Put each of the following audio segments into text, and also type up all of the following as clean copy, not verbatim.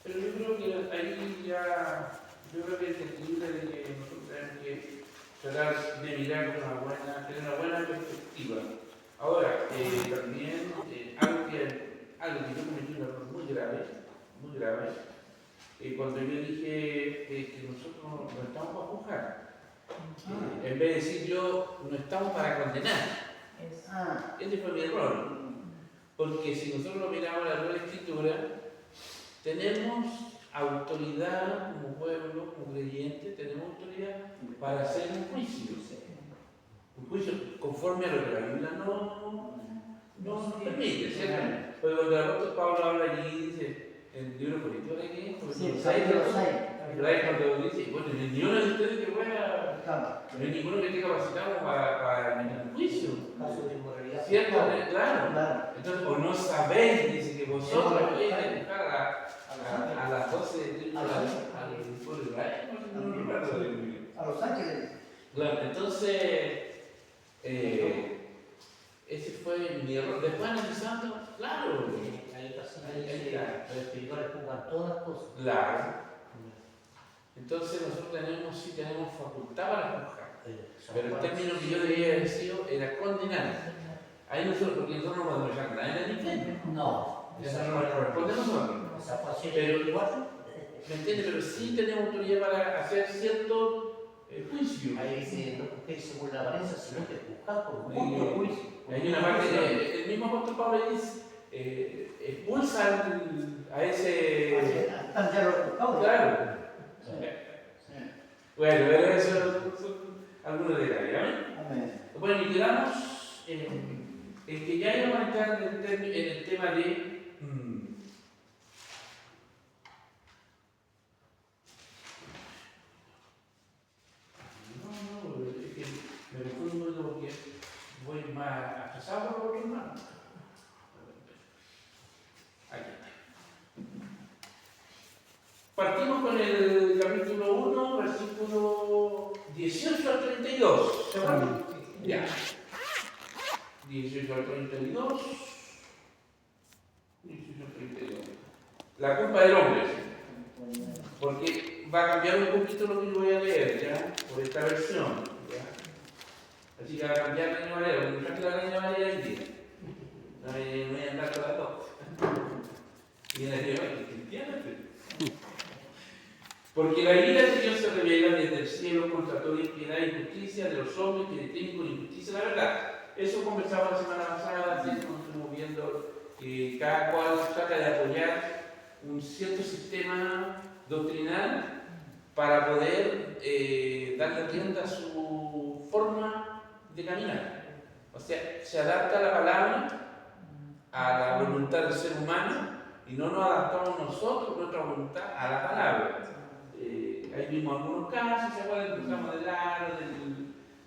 Pero yo creo que ahí ya, yo creo que es entendible de que nosotros tenemos que tratar de mirar con tener una buena perspectiva. Ahora, también algo que yo cometí un error muy grave, cuando yo dije que nosotros no estamos para juzgar. En vez de decir yo, no estamos para condenar. Ese fue mi error. Porque si nosotros lo miramos en la Nueva Escritura, tenemos autoridad como pueblo, como creyente, tenemos autoridad para hacer un juicio. Un juicio conforme a lo que la Biblia no nos permite, ¿cierto? Pero cuando el apóstol Pablo habla allí, dice, en el libro político de qué, cuando dice, bueno, ninguno de ustedes que pueda, no hay ninguno que esté capacitado para emitir un juicio. ¿Cierto? Claro. Entonces, o no sabéis, dice que vosotros podéis buscar a las 12 de tribu al pueblo de Israel, no recuerdo. A los ángeles. Claro, entonces, ese fue mi error. Después analizando, claro. Hay ocasiones que los espirituales juzgan todas las cosas. Claro. Entonces nosotros sí tenemos facultad para juzgar. Pero el término que yo debía haber decidido era condenar. Ahí porque nosotros no podemos echar nadie en el infierno. No. Eso no nos corresponde a nosotros. Pero igual, ¿me entiendes? Pero sí tenemos autoridad para hacer cierto juicio. Ahí dice, no juzguéis según la apariencia, sino que juzgad por justo juicio. Hay una parte que el mismo apóstol Pablo dice, expulsa a ese... Están ya los juzgados. Claro. Bueno, pero eso son algunos detalles, Amén. Bueno, y quedamos en que ya íbamos a entrar en el tema de... No, es que me confundo un poquito porque voy más atrasado por otro lado. Aquí está. Partimos con el capítulo 1, versículo 18 al 32. ¿Se acuerdan? Ya. 18 al 32. 18 al 32. La culpa del hombre. Porque va a cambiar un poquito lo que yo voy a leer, ¿ya? Por esta versión, ¿ya? Así que va a cambiar la Reina Valera, porque traje la Reina Valera el día. No voy a andar con las dos. Y en la Reina Valera, cristiana, porque la ira de Dios se revela desde el cielo contra toda impiedad e injusticia de los hombres que detienen con injusticia la verdad. Eso conversaba la semana pasada, estuvimos viendo que cada cual trata de apoyar un cierto sistema doctrinal para poder darle rienda a su forma de caminar. O sea, se adapta la palabra a la voluntad del ser humano y no nos adaptamos nosotros, nuestra voluntad, a la palabra. Ahí vimos algunos casos, ¿se acuerdan? Que usamos del aro,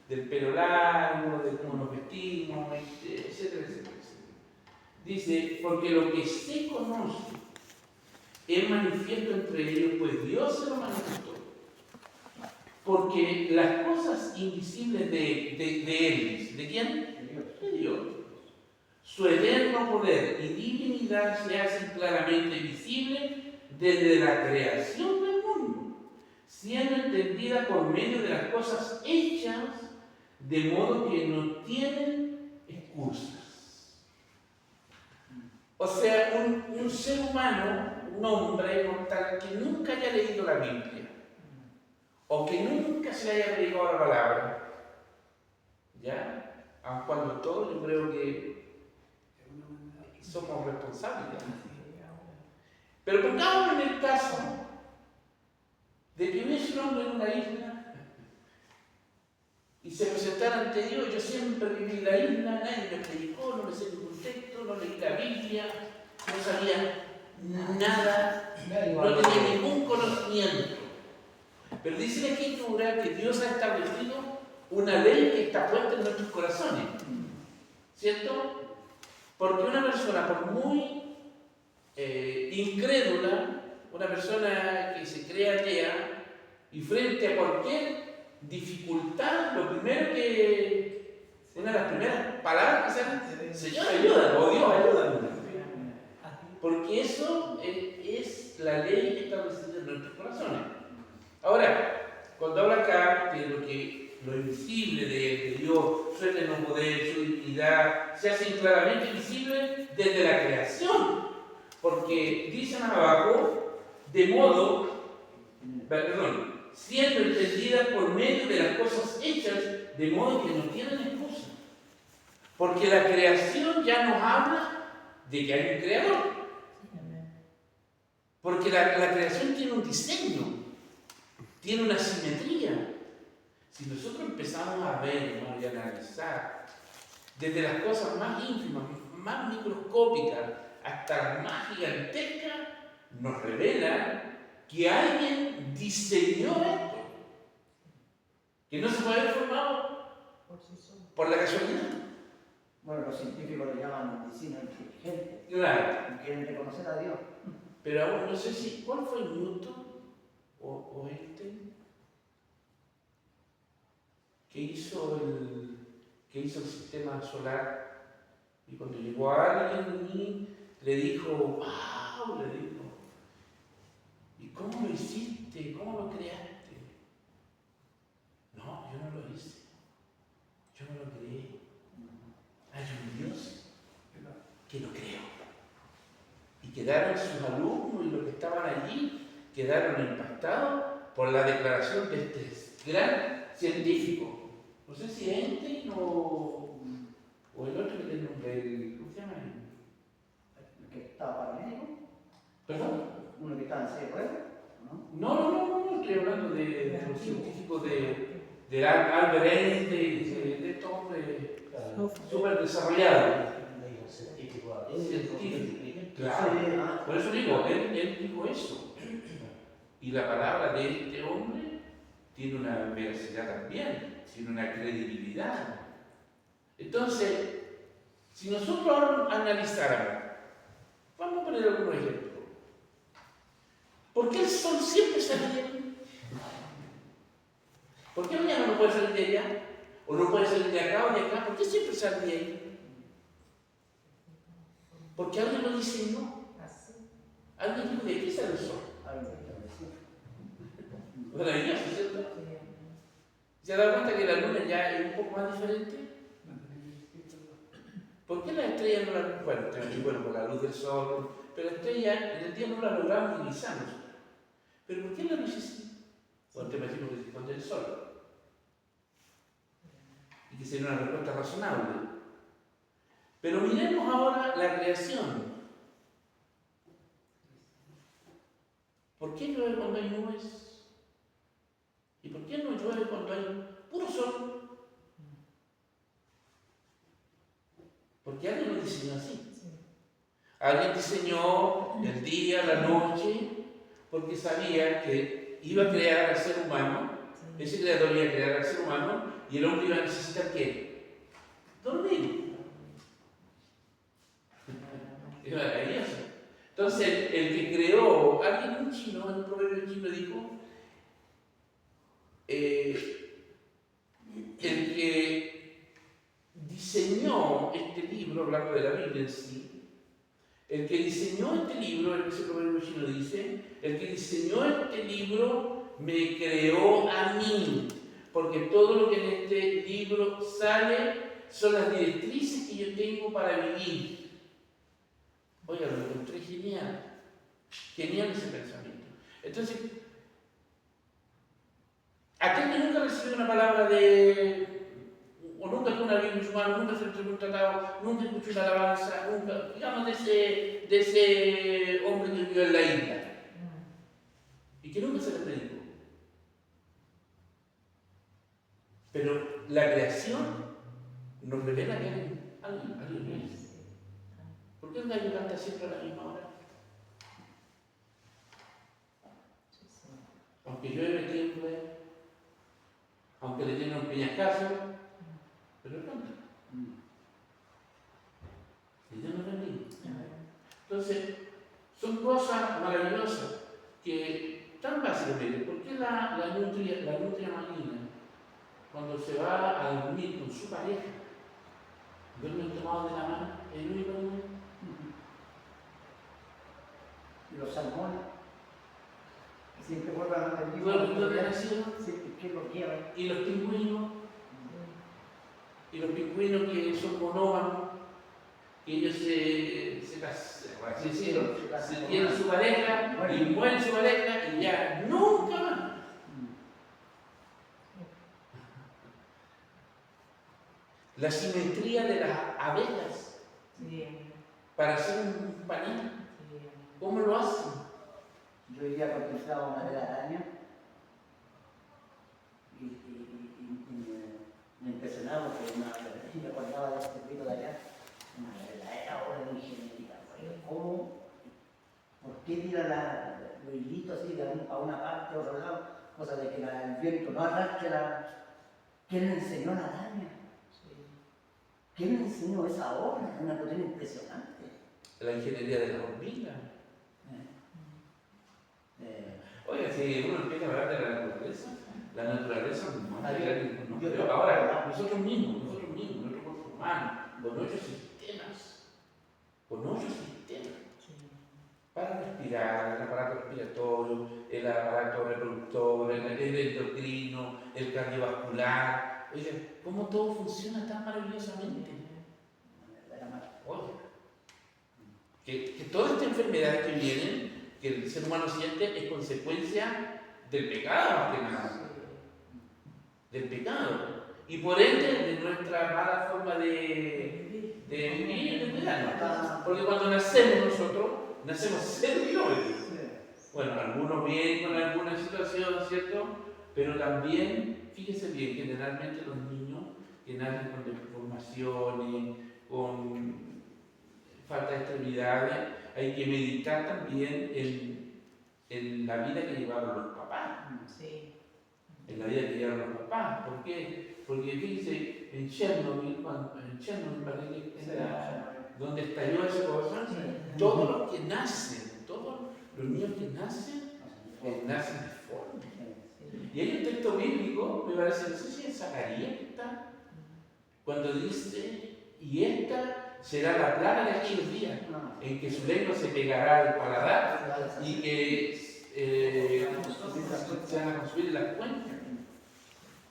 del pelo largo, de cómo nos vestimos, etcétera, etcétera. Dice, porque lo que se conoce es manifiesto entre ellos, pues Dios se lo manifestó. Porque las cosas invisibles de Él, ¿de quién? De Dios. Su eterno poder y divinidad se hacen claramente visibles desde la creación del mundo, siendo entendida por medio de las cosas hechas, de modo que no tienen excusas. O sea, un ser humano, un hombre mortal que nunca haya leído la Biblia, o que nunca se le haya predicado la palabra, ¿ya? Aun cuando todos yo creo que somos responsables. Pero pongámonos en el caso de que hubiese un hombre en una isla y se presentara ante Dios. Yo siempre viví en la isla, nadie me predicó, no me sé ningún texto, no leí la Biblia, no sabía nada, no tenía ningún conocimiento. Pero dice la Escritura que Dios ha establecido una ley que está puesta en nuestros corazones, ¿cierto? Porque una persona, por muy incrédula, una persona que se cree atea, y frente a cualquier dificultad, lo primero que, una de las primeras palabras que salen, Señor, ayúdame, o Dios, ayúdame. Porque eso es la ley establecida en nuestros corazones. Ahora, cuando habla acá de lo invisible de Dios, su eterno poder, su divinidad, se hacen claramente visibles desde la creación. Porque dicen abajo, de modo, siendo entendidas por medio de las cosas hechas, de modo que no tienen excusa. Porque la creación ya nos habla de que hay un creador. Porque la creación tiene un diseño, tiene una simetría. Si nosotros empezamos a ver, hermano, y a analizar, desde las cosas más ínfimas, más microscópicas, hasta las más gigantescas, nos revela que alguien diseñó esto, que no se puede haber formado por la casualidad. Bueno, los científicos le llaman medicina inteligente. Claro. Y quieren reconocer a Dios. Pero aún no sé si, ¿cuál fue Newton o que hizo el sistema solar? Y cuando llegó alguien le dijo, wow, le dijo, ¿y cómo lo hiciste? ¿Cómo lo creaste? No, yo no lo hice, yo no lo creé. Hay un Dios que lo creó. Y quedaron sus alumnos y los que estaban allí, quedaron impactados por la declaración de este gran científico. No sé si Einstein o el otro que tiene nombre, ¿cómo se llama? El que estaba paramédico. ¿Perdón? Uno que estaba en serio, ¿no? No, estoy hablando de los científicos de Albert Einstein, de estos hombres súper desarrollados. Científico. Claro, por eso digo, él dijo eso. Y la palabra de este hombre tiene una veracidad también, tiene una credibilidad. Entonces, si nosotros ahora analizáramos, vamos a poner algunos ejemplos. ¿Por qué el sol siempre sale de aquí? ¿Por qué mañana no puede salir de allá? ¿O no puede salir de acá o de acá? ¿Por qué siempre sale de ahí? Porque alguien lo diseñó. Alguien dijo, ¿de aquí sale el sol? Maravilloso, ¿cierto? ¿Se ha dado cuenta que la luna ya es un poco más diferente? ¿Por qué las estrellas no las... Bueno, por la luz del sol, pero las estrellas en el día no las logramos utilizar nosotros. ¿Pero por qué la noche sí? Bueno, te imagino que se esconde el sol. Y que sería una respuesta razonable. Pero miremos ahora la creación. ¿Por qué llueve cuando hay nubes? ¿Y por qué no llueve cuando hay puro sol? Porque alguien lo diseñó así. Alguien diseñó el día, la noche, porque sabía que iba a crear al ser humano. Ese creador iba a crear al ser humano y el hombre iba a necesitar ¿qué? Dormir. Es maravilloso. Entonces, el que creó, alguien, un chino, en un proverbio chino dijo, el que diseñó este libro, hablando de la Biblia en sí, el que diseñó este libro, el que ese proverbio chino dice, el que diseñó este libro me creó a mí, porque todo lo que en este libro sale son las directrices que yo tengo para vivir. Oiga, lo encontré genial. Genial ese pensamiento. Entonces, aquel que nunca recibió una palabra o nunca tuvo una Biblia en su mano, nunca se le entregó un tratado, nunca escuchó una alabanza, nunca, digamos, de ese hombre que vivió en la isla. Y que nunca se le predicó. Pero la creación nos revela que alguien es. ¿Por qué el gallo canta siempre a la misma hora? Aunque llueve, tiemble, aunque le tiene un peñascazo, pero él canta. Y Dios nos bendiga. Entonces, son cosas maravillosas que, tan básicamente, ¿por qué la nutria marina, cuando se va a dormir con su pareja, duermen tomados de la mano, el único animal? Y los salmones. Sin que vuelvan a tener vuelven donde nacieron, sin que lo quieran. y los pingüinos que son monógamos, que ellos por así decirlo, se tienen su pareja y mueren su pareja y ya nunca más. La simetría de las abejas para hacer un panal, ¿cómo lo hacen? Yo iría contemplaba una de la araña y me impresionaba porque me acordaba de este grito de allá, una verdadera obra de ingeniería. ¿Cómo? ¿Por qué tira los hilitos así a una parte o otro lado? Cosa de que el viento no arrastre la... ¿Quién le enseñó a la araña? ¿Quién le enseñó esa obra? Es una cosa impresionante. La ingeniería de la hormiga. Oiga, si uno empieza a hablar de la naturaleza nos creó. Ahora, nosotros mismos, nuestro cuerpo humano, con 8 sistemas, para respirar, el aparato respiratorio, el aparato reproductor, el endocrino, el cardiovascular. Oiga, cómo todo funciona tan maravillosamente. Oye, que todas estas enfermedades que vienen, que el ser humano siente, es consecuencia del pecado, más que nada. Del pecado. Y por ende, de nuestra mala forma de vivir, de cuidarnos. Porque cuando nacemos nosotros, nacemos servidores. Bueno, algunos vienen con alguna situación, ¿cierto? Pero también, fíjese bien, generalmente los niños que nacen con deformaciones, con falta de extremidades, hay que meditar también en la vida que llevaron los papás. En la vida que llevaron los papás. ¿Por qué? Porque fíjense, en Chernobyl, parece que era donde estalló esa cosa, todos los que nacen, todos los niños que nacen deformes. Y hay un texto bíblico, me parece, no sé si en Zacarías que está, cuando dice, y esta será la plaga de aquellos días, en que su lengua se pegará al paladar y que se van a construir las cuentas.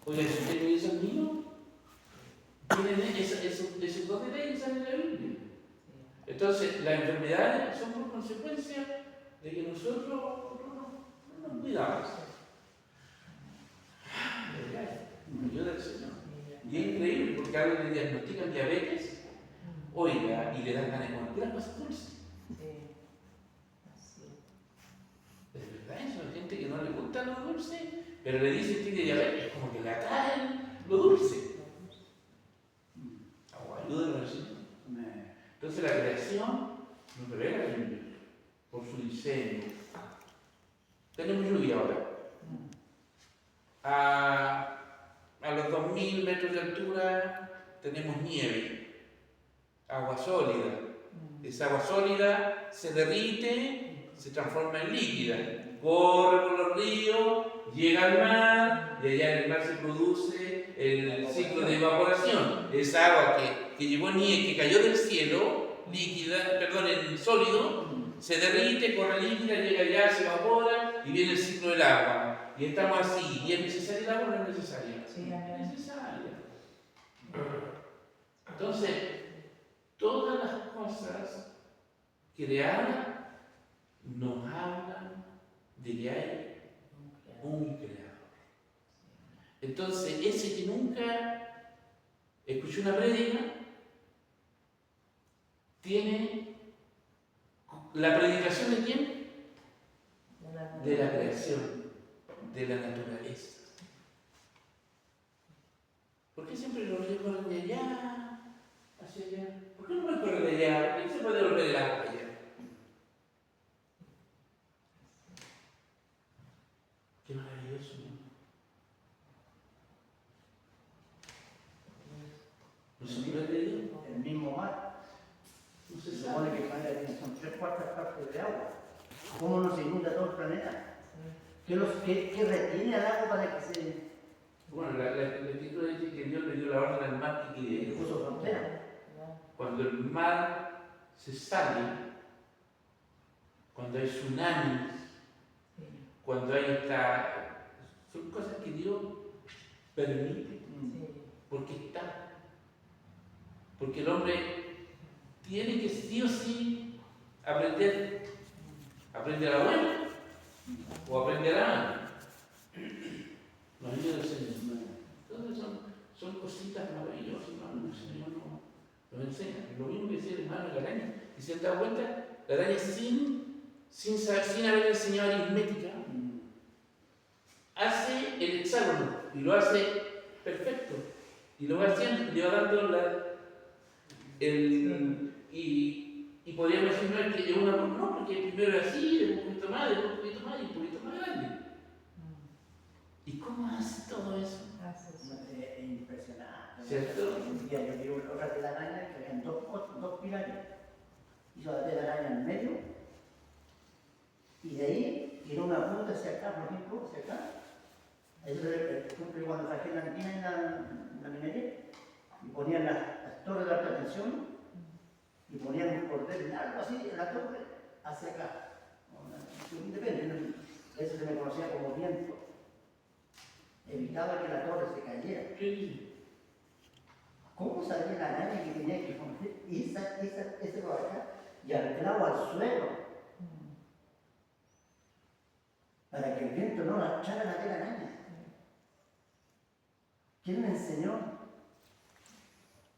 Oye, si usted me dice al niño, tienen esos dos detalles en la Biblia. Entonces, las enfermedades son por consecuencia de que nosotros no nos cuidamos. Ayuda al Señor. Y es increíble porque a alguien le diagnostican diabetes, oiga, y le dan ganas de comer puras cosas dulces. Es verdad eso, hay gente que no le gusta lo dulce, pero le dicen que tiene diabetes, como que le atraen lo dulce. Ayúdenlo al Señor. Entonces la creación nos revela la Biblia por su diseño. Tenemos lluvia ahora. A los 2000 metros de altura tenemos nieve, agua sólida. Esa agua sólida se derrite, se transforma en líquida, corre por los ríos, llega al mar y allá en el mar se produce el ciclo de evaporación. Esa agua que llevó nieve, que cayó del cielo, en sólido, se derrite, corre líquida, llega allá, se evapora y viene el ciclo del agua. Y estamos así. ¿Y es necesaria el agua o no es necesaria? Sí, es necesaria. Entonces, todas las cosas creadas nos hablan de que hay un creador. Entonces, ese que nunca escuchó una prédica, tiene la predicación de quién? De la creación, de la naturaleza. ¿Por qué siempre los ríos corren de allá hacia allá? ¿Por qué no pueden correr de allá? ¿Por qué se puede volver el agua allá? Qué maravilloso, ¿no? ¿No se puede leer? El mismo mar. No se Se sabe. supone que son 3/4 partes de agua. ¿Cómo no se inunda todo el planeta? ¿Qué retiene al agua para que se Bueno, la escritura dice que Dios le dio la orden al mar que puso frontera? cuando el mar se sale, cuando hay tsunamis, cuando hay esta... Son cosas que Dios permite, porque está. Porque el hombre tiene que sí o sí aprender. Aprender a la buena o aprender a la mala. Los niños del Señor. Entonces son cositas maravillosas, hermano. El Señor nos enseña. Lo mismo que decía el hermano de la araña. Y se han dado cuenta, la araña sin haber enseñado aritmética, hace el hexágono y lo hace perfecto. Y lo va haciendo, le va dando y podríamos decir que es una no, porque primero es así, después un poquito más, después un poquito más y un poquito más grande. ¿Y cómo hace todo eso? Es impresionante. ¿Cierto? Un día yo vi otra telaraña que habían dos pilares. Hizo la telaraña en medio y de ahí tiró una punta hacia acá, por ejemplo, hacia acá. Eso es cuando traje la antena en la minería y ponían las torres de alta tensión y ponían un cordel largo así en la torre hacia acá. Depende, eso se me conocía como viento. Evitaba que la torre se cayera. ¿Cómo sabía la araña que tenía que poner ese por acá y anclado al suelo? Para que el viento no la echara la telaraña. ¿Quién me enseñó?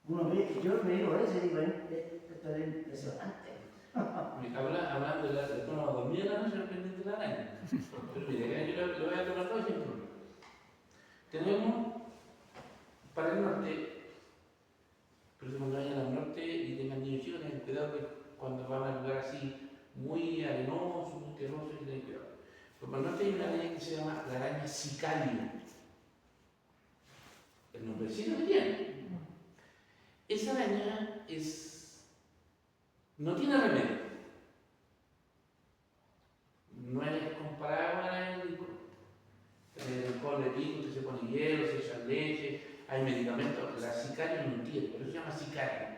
Yo me digo eso y digo, esto es impresionante. Hablando de después no va a dormir la noche pendiente de la araña. Pero mire, yo le voy a tomar dos ejemplos. Tenemos para el norte, pero cuando vayan al norte y tengan niños chicos, tengan cuidado que cuando van a lugar así muy arenoso, muy tierroso, tengan cuidado. Porque al norte hay una araña que se llama la araña sicario. El nombrecito que tiene. Esa araña no tiene remedio. No es comparable a el alcohol de pico, que se pone hielo, se echa leche, hay medicamentos. La sicario no tiene, por eso se llama sicario.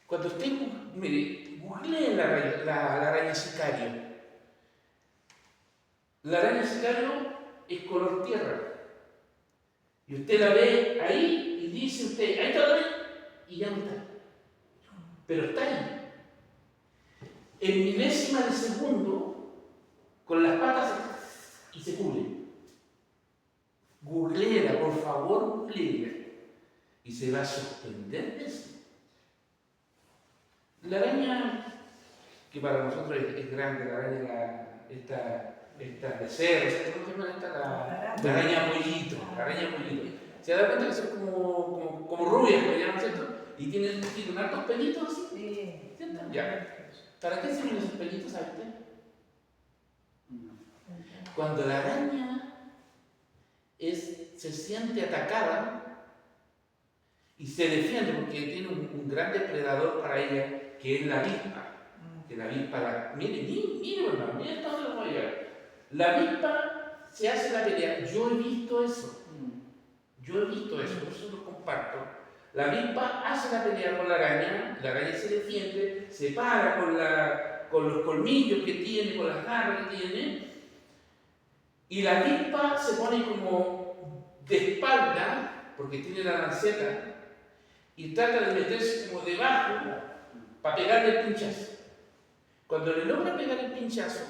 Cuando usted, mire, googlee la araña sicario. La araña sicario es color tierra. Y usted la ve ahí y dice usted, ahí está la araña, y ya no está. Pero está ahí. En milésima de segundo, con las patas y se cubre. Googleela, por favor, googleela. Y se va a sorprender de eso. La araña, que para nosotros es grande, la araña, esta de cerro, ¿cómo se llama esta? La araña pollito, la araña pollito. Se da cuenta que son como rubias, ¿no? ¿Llaman, cierto? Y tienen hartos pelitos así. ¿Cierto? Ya. ¿Para qué sirven esos pelitos, sabe usted? Cuando la araña se siente atacada y se defiende, porque tiene un gran depredador para ella, que es la avispa. Que la avispa, mire, hermano, mire hasta dónde voy a llegar. La avispa se hace la pelea. Yo he visto eso, por eso lo comparto. La avispa hace la pelea con la araña se defiende, se para con los colmillos que tiene, con las garras que tiene, y la avispa se pone como de espalda, porque tiene la lanceta, y trata de meterse como debajo para pegarle el pinchazo. Cuando le logra pegar el pinchazo,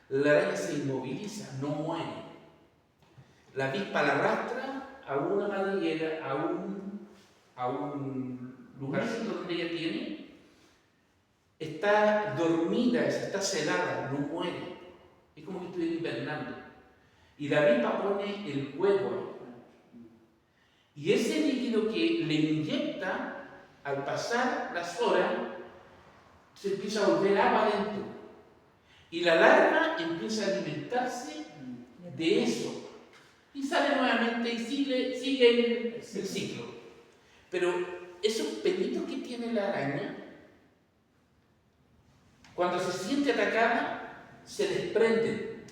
la araña se inmoviliza, no muere. La avispa la arrastra a una madriguera, a un lugarcito donde ella tiene, está dormida, está sedada, no muere. Es como que estuviera hibernando. Y la avispa pone el huevo ahí. Y ese líquido que le inyecta, al pasar las horas, se empieza a volver agua adentro. Y la larva empieza a alimentarse de eso. Y sale nuevamente y sigue el ciclo. Pero esos pelitos que tiene la araña, cuando se siente atacada, se desprenden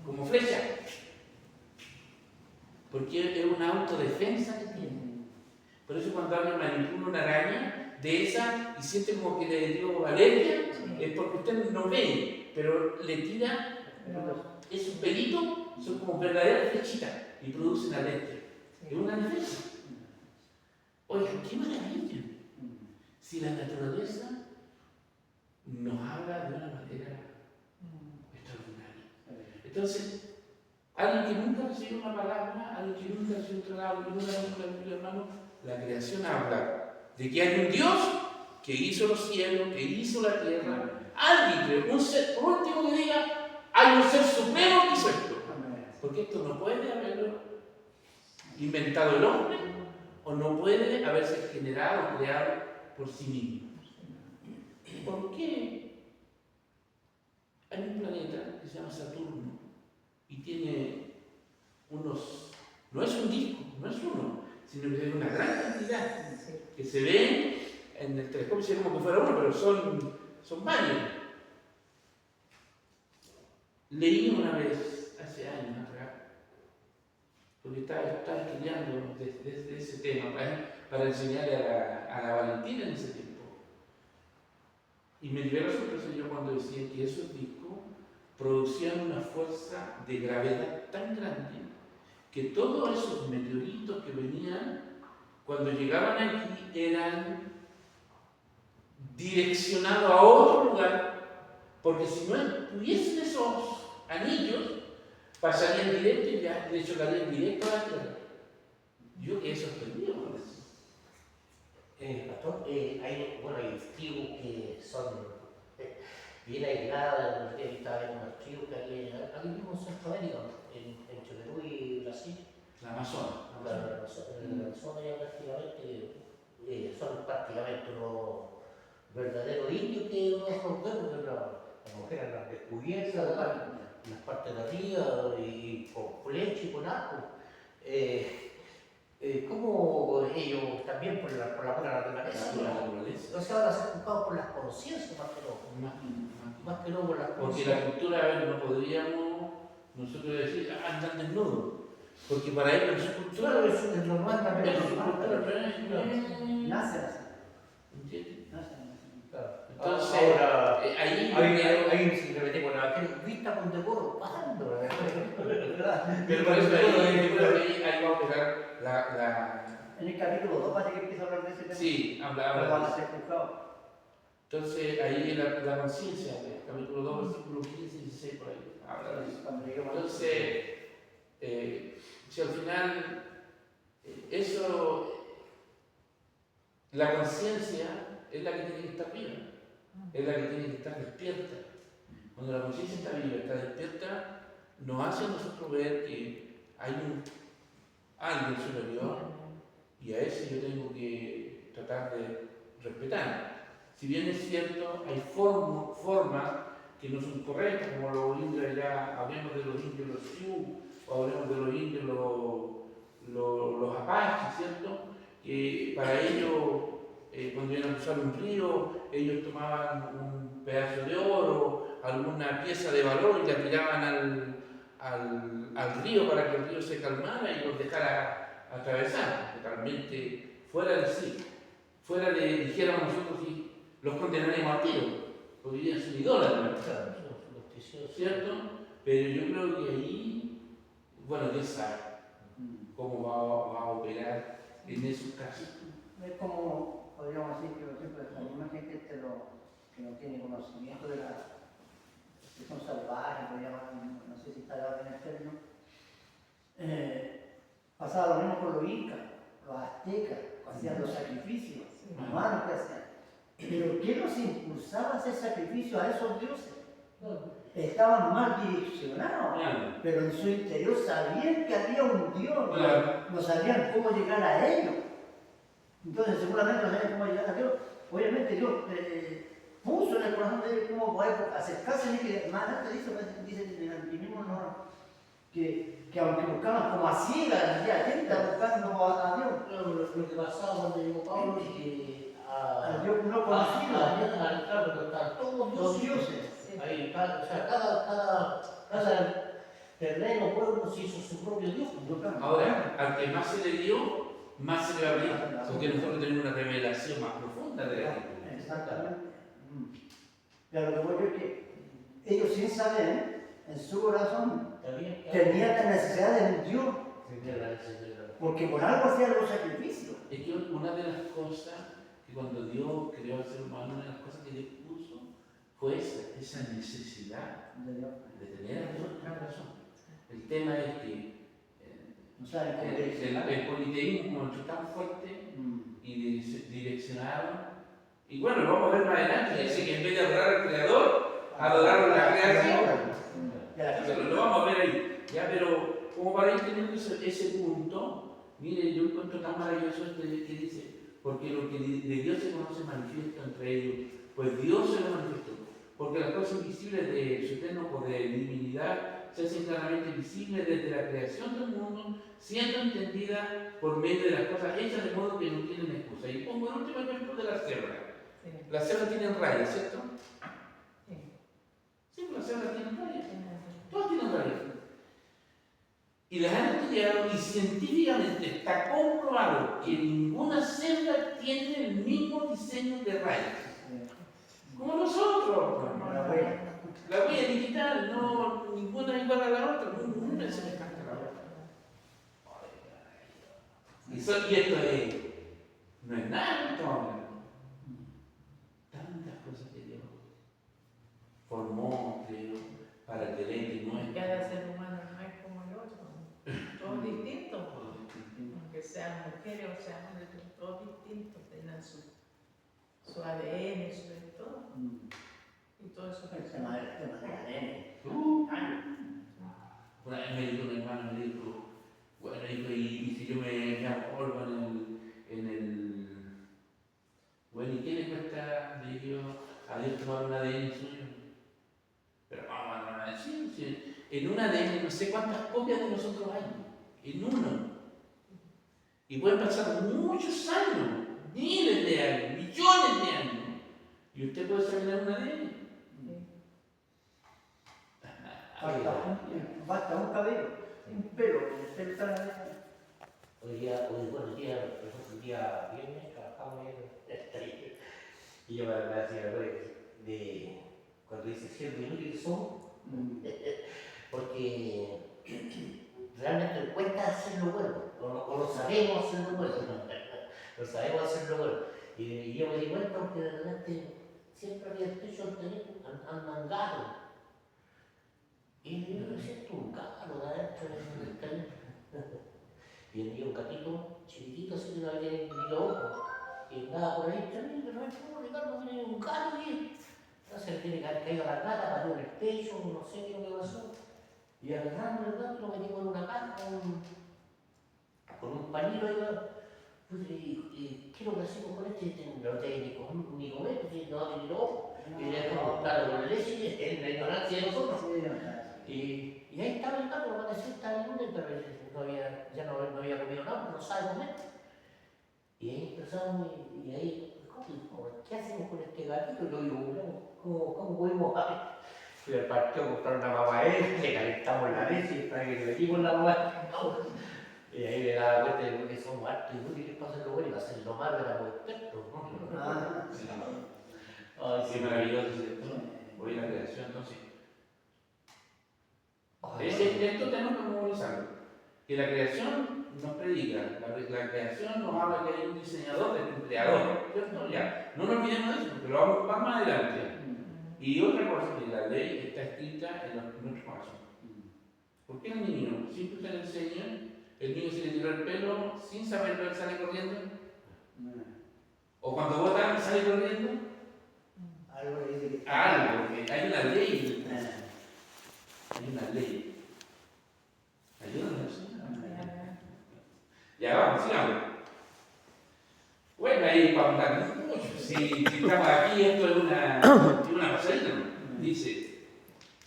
como flecha. Porque es una autodefensa que tiene. Por eso cuando alguien manipula una araña de esa y siente como que le dio alergia, es porque usted no ve, pero le tira Esos pelitos son como verdaderas flechitas y producen alergia. Es una defensa. Oiga, qué maravilla. Si la naturaleza nos habla de una manera extraordinaria. Entonces, alguien que nunca recibió una palabra, alguien que nunca recibió un trabajo, que nunca recibió la Biblia, hermano, la creación habla de que hay un Dios que hizo los cielos, que hizo la tierra. Alguien, un ser, por último que diga, hay un ser supremo que hizo esto. Porque esto no puede haberlo inventado el hombre o no puede haberse generado o creado por sí mismo. ¿Por qué? Hay un planeta que se llama Saturno y tiene unos, no es un disco, no es uno, sino que es una gran cantidad que se ven en el telescopio, se ve como que fuera uno, pero son varios. Leí una vez, hace años atrás, porque estaba estudiando desde ese tema para enseñarle a la Valentina en ese tiempo. Y me dio la sorpresa yo cuando decía que esos discos producían una fuerza de gravedad tan grande que todos esos meteoritos que venían, cuando llegaban aquí, eran direccionados a otro lugar, porque si no tuviesen esos anillos, pasarían directo y ya, de hecho, caerían directo a la Tierra. Yo quedé sorprendido con eso. Pastor, hay tribus que son bien aisladas. Yo estaba en unas tribus que hay aquí mismo en Centroamérica, entre Perú y Brasil. La Amazonas. La Amazonas ya prácticamente son prácticamente unos verdaderos indios que no son pueblos, porque las mujeres las descubiertas, las partes de arriba y con flecha y con arco. ¿Cómo ellos también por la pura naturaleza? O sea, van a ser juzgados por las conciencias más que no. Más que no por las Porque conciencias. la cultura, a ver, no podríamos nosotros decir, andan desnudos. Porque para ellos es su cultura. Claro, eso es normal también. Es su cultura, pero Nace así. ¿entiendes? Nace así. Claro. Entonces, ahora, ahí ahí si le metemos la vista con decoro, ¿cuándo? pero por eso ahí va a operar la En el capítulo 2 parece que empieza a hablar de ese tema. sí, Pero habla van de a eso. ser juzgados. Entonces ahí la conciencia, capítulo 2, versículo 15 y 16 por ahí, habla de eso. Cuando lleguemos a- Entonces, si al final eso, la conciencia es la que tiene que estar viva, es la que tiene que estar despierta. Cuando la conciencia está viva, está despierta, nos hace a nosotros ver que hay alguien superior y a ese yo tengo que tratar de respetar. Si bien es cierto, hay formas que no son correctas, como los indios allá, hablemos de los indios los Sioux, o hablemos de los indios los Apaches, ¿cierto? Que para ellos, cuando iban a cruzar un río, ellos tomaban un pedazo de oro, alguna pieza de valor y la tiraban al río para que el río se calmara y los dejara atravesar, totalmente fuera de sí, fuera de, dijéramos nosotros, si los condenaríamos a tiro, porque vivían su idólatra, ¿cierto? Pero yo creo que ahí, bueno, Dios sabe cómo va a operar en esos casos. Es como, podríamos decir, que por ejemplo, la misma gente que no tiene conocimiento de que son salvajes, lo llaman, no sé si está grave en el término, pasaba lo mismo con los incas, los aztecas, hacían los sacrificios humanos que hacían. Pero ¿qué los impulsaba a hacer sacrificios a esos dioses? Estaban mal direccionados, Claro. pero en su interior sabían que había un Dios, Claro. no sabían cómo llegar a ellos. Entonces seguramente no sabían cómo llegar a Dios. Obviamente Dios puso en el corazón de ellos cómo poder acercarse, y que más adelante dice en el mismo no, que aunque buscaban como a ciegas, ya gente buscando a Dios. Claro, lo que pasaba cuando llegó Pablo es que Al Dios no conocido, claro, pero están todos los dioses. dioses. Ahí, o sea, cada terreno, pueblo se hizo su propio Dios. Ahora, al que más se le dio, más se le va a abrir, porque nosotros tenemos una revelación más profunda de la Escritura. Exactamente. Pero lo que voy a decir es que ellos sin saber, en su corazón, También, tenía la necesidad de un Dios, tenía la necesidad. porque por algo hacía los sacrificios. Es que una de las cosas que cuando Dios creó al ser humano, una de las cosas que Dios puso fue esa necesidad De Dios. de tener a Dios en el corazón. El tema es que No saben cómo el direccionar. politeísmo es tan fuerte Mm. y direccionado. Y bueno, lo vamos a ver más adelante. Dice que en vez de adorar al Creador, adoraron la creación. Entonces, lo vamos a ver ahí. Ya, pero como para ir teniendo ese punto, mire, yo encuentro tan maravilloso este que dice, porque lo que de Dios se conoce manifiesta entre ellos, pues Dios se lo manifestó. Porque las cosas invisibles de su eterno poder y divinidad se hacen claramente visibles desde la creación del mundo, siendo entendidas por medio de las cosas hechas de modo que no tienen excusa. Y pongo el último ejemplo de la cebra. Sí. Las cebras tienen rayas, ¿cierto? Sí. Sí, las cebras tienen rayas. Todas tienen rayas. Y las han estudiado y científicamente está comprobado que ninguna cebra tiene el mismo diseño de rayas. Como nosotros. La huella. La huella digital, no, ninguna es igual a la otra, ninguna es semejante a la otra. Y esto no es nada, no. Tantas cosas que Dios formó, creó para el deleite nuestro. Cada ser humano no es como el otro, todos distintos, aunque sean mujeres o sean hombres, todos distintos, tengan su ADN, su de todo, y todo eso. El tema del ADN. Una vez me dijo un hermano, me dijo, bueno, dijo, y si yo me aporgo en el. Bueno, ¿y qué le cuesta, le digo, a Dios tomar un ADN suyo? Pero vamos a decir, si en un ADN no sé cuántas copias de nosotros hay, en uno. Y pueden pasar muchos años, miles de años, millones de años, y usted puede examinar un ADN. Basta un cabello, un pelo, el pelo está en la mesa. Hoy día, nosotros el día viernes trabajamos en y yo me decía, cuando dice 100 minutos y son, porque realmente cuesta hacerlo bueno, o no sabemos hacerlo bueno, no sabemos hacerlo bueno. Y yo me di cuenta que de repente siempre había dicho han mangado. Y yo me siento un cábalo de adentro del cañón. Y venía un gatito chiquitito, así que no había ni los ojos. Y andaba por ahí también, pero no es como Ricardo, tiene un gato aquí. Entonces tiene que haber caído a la gata, cayó en el techo, no sé qué es lo que pasó. Y agarramos el gato, lo metimos en una caja con un pañuelo ahí. ¿Y qué es lo que hacemos con este? No tiene ni comer, no tiene los ojos. Y le dejamos cortarlo con leche, en la ignorancia de nosotros. Y ahí estaba el gato, lo parecía, estaba en un pero ya no había comido nada, no sabe comer. Y ahí empezamos, y ahí, ¿qué hacemos con este gatito? Y lo digo, ¿cómo podemos hacer? Fui al parque a comprar una mamá le calentamos la leche para que le metimos la mamá. Y ahí me daba cuenta de que somos hartos inútiles para hacer lo bueno y para hacer lo malo éramos expertos, ¿no? Sí, maravilloso, ¿cierto? Hoy la creación, entonces. Esto tenemos que memorizarlo. Que la creación nos predica, la creación nos habla que hay un diseñador, de un creador, ¿cierto? Ya, no nos olvidemos de eso, porque lo vamos a ocupar más adelante. Y otra cosa, que la ley está escrita en nuestro corazón. ¿Por qué el niño, siempre se le enseña, el niño se le tiró el pelo sin saberlo, él sale corriendo? O cuando votan, sale corriendo. Algo le dice que. Algo, porque hay una ley. Hay una ley. Ayúdanos, Señor. Ya vamos, sigamos. Bueno, ahí para hablar mucho. Si estamos aquí, esto es una pasadita, ¿no? Dice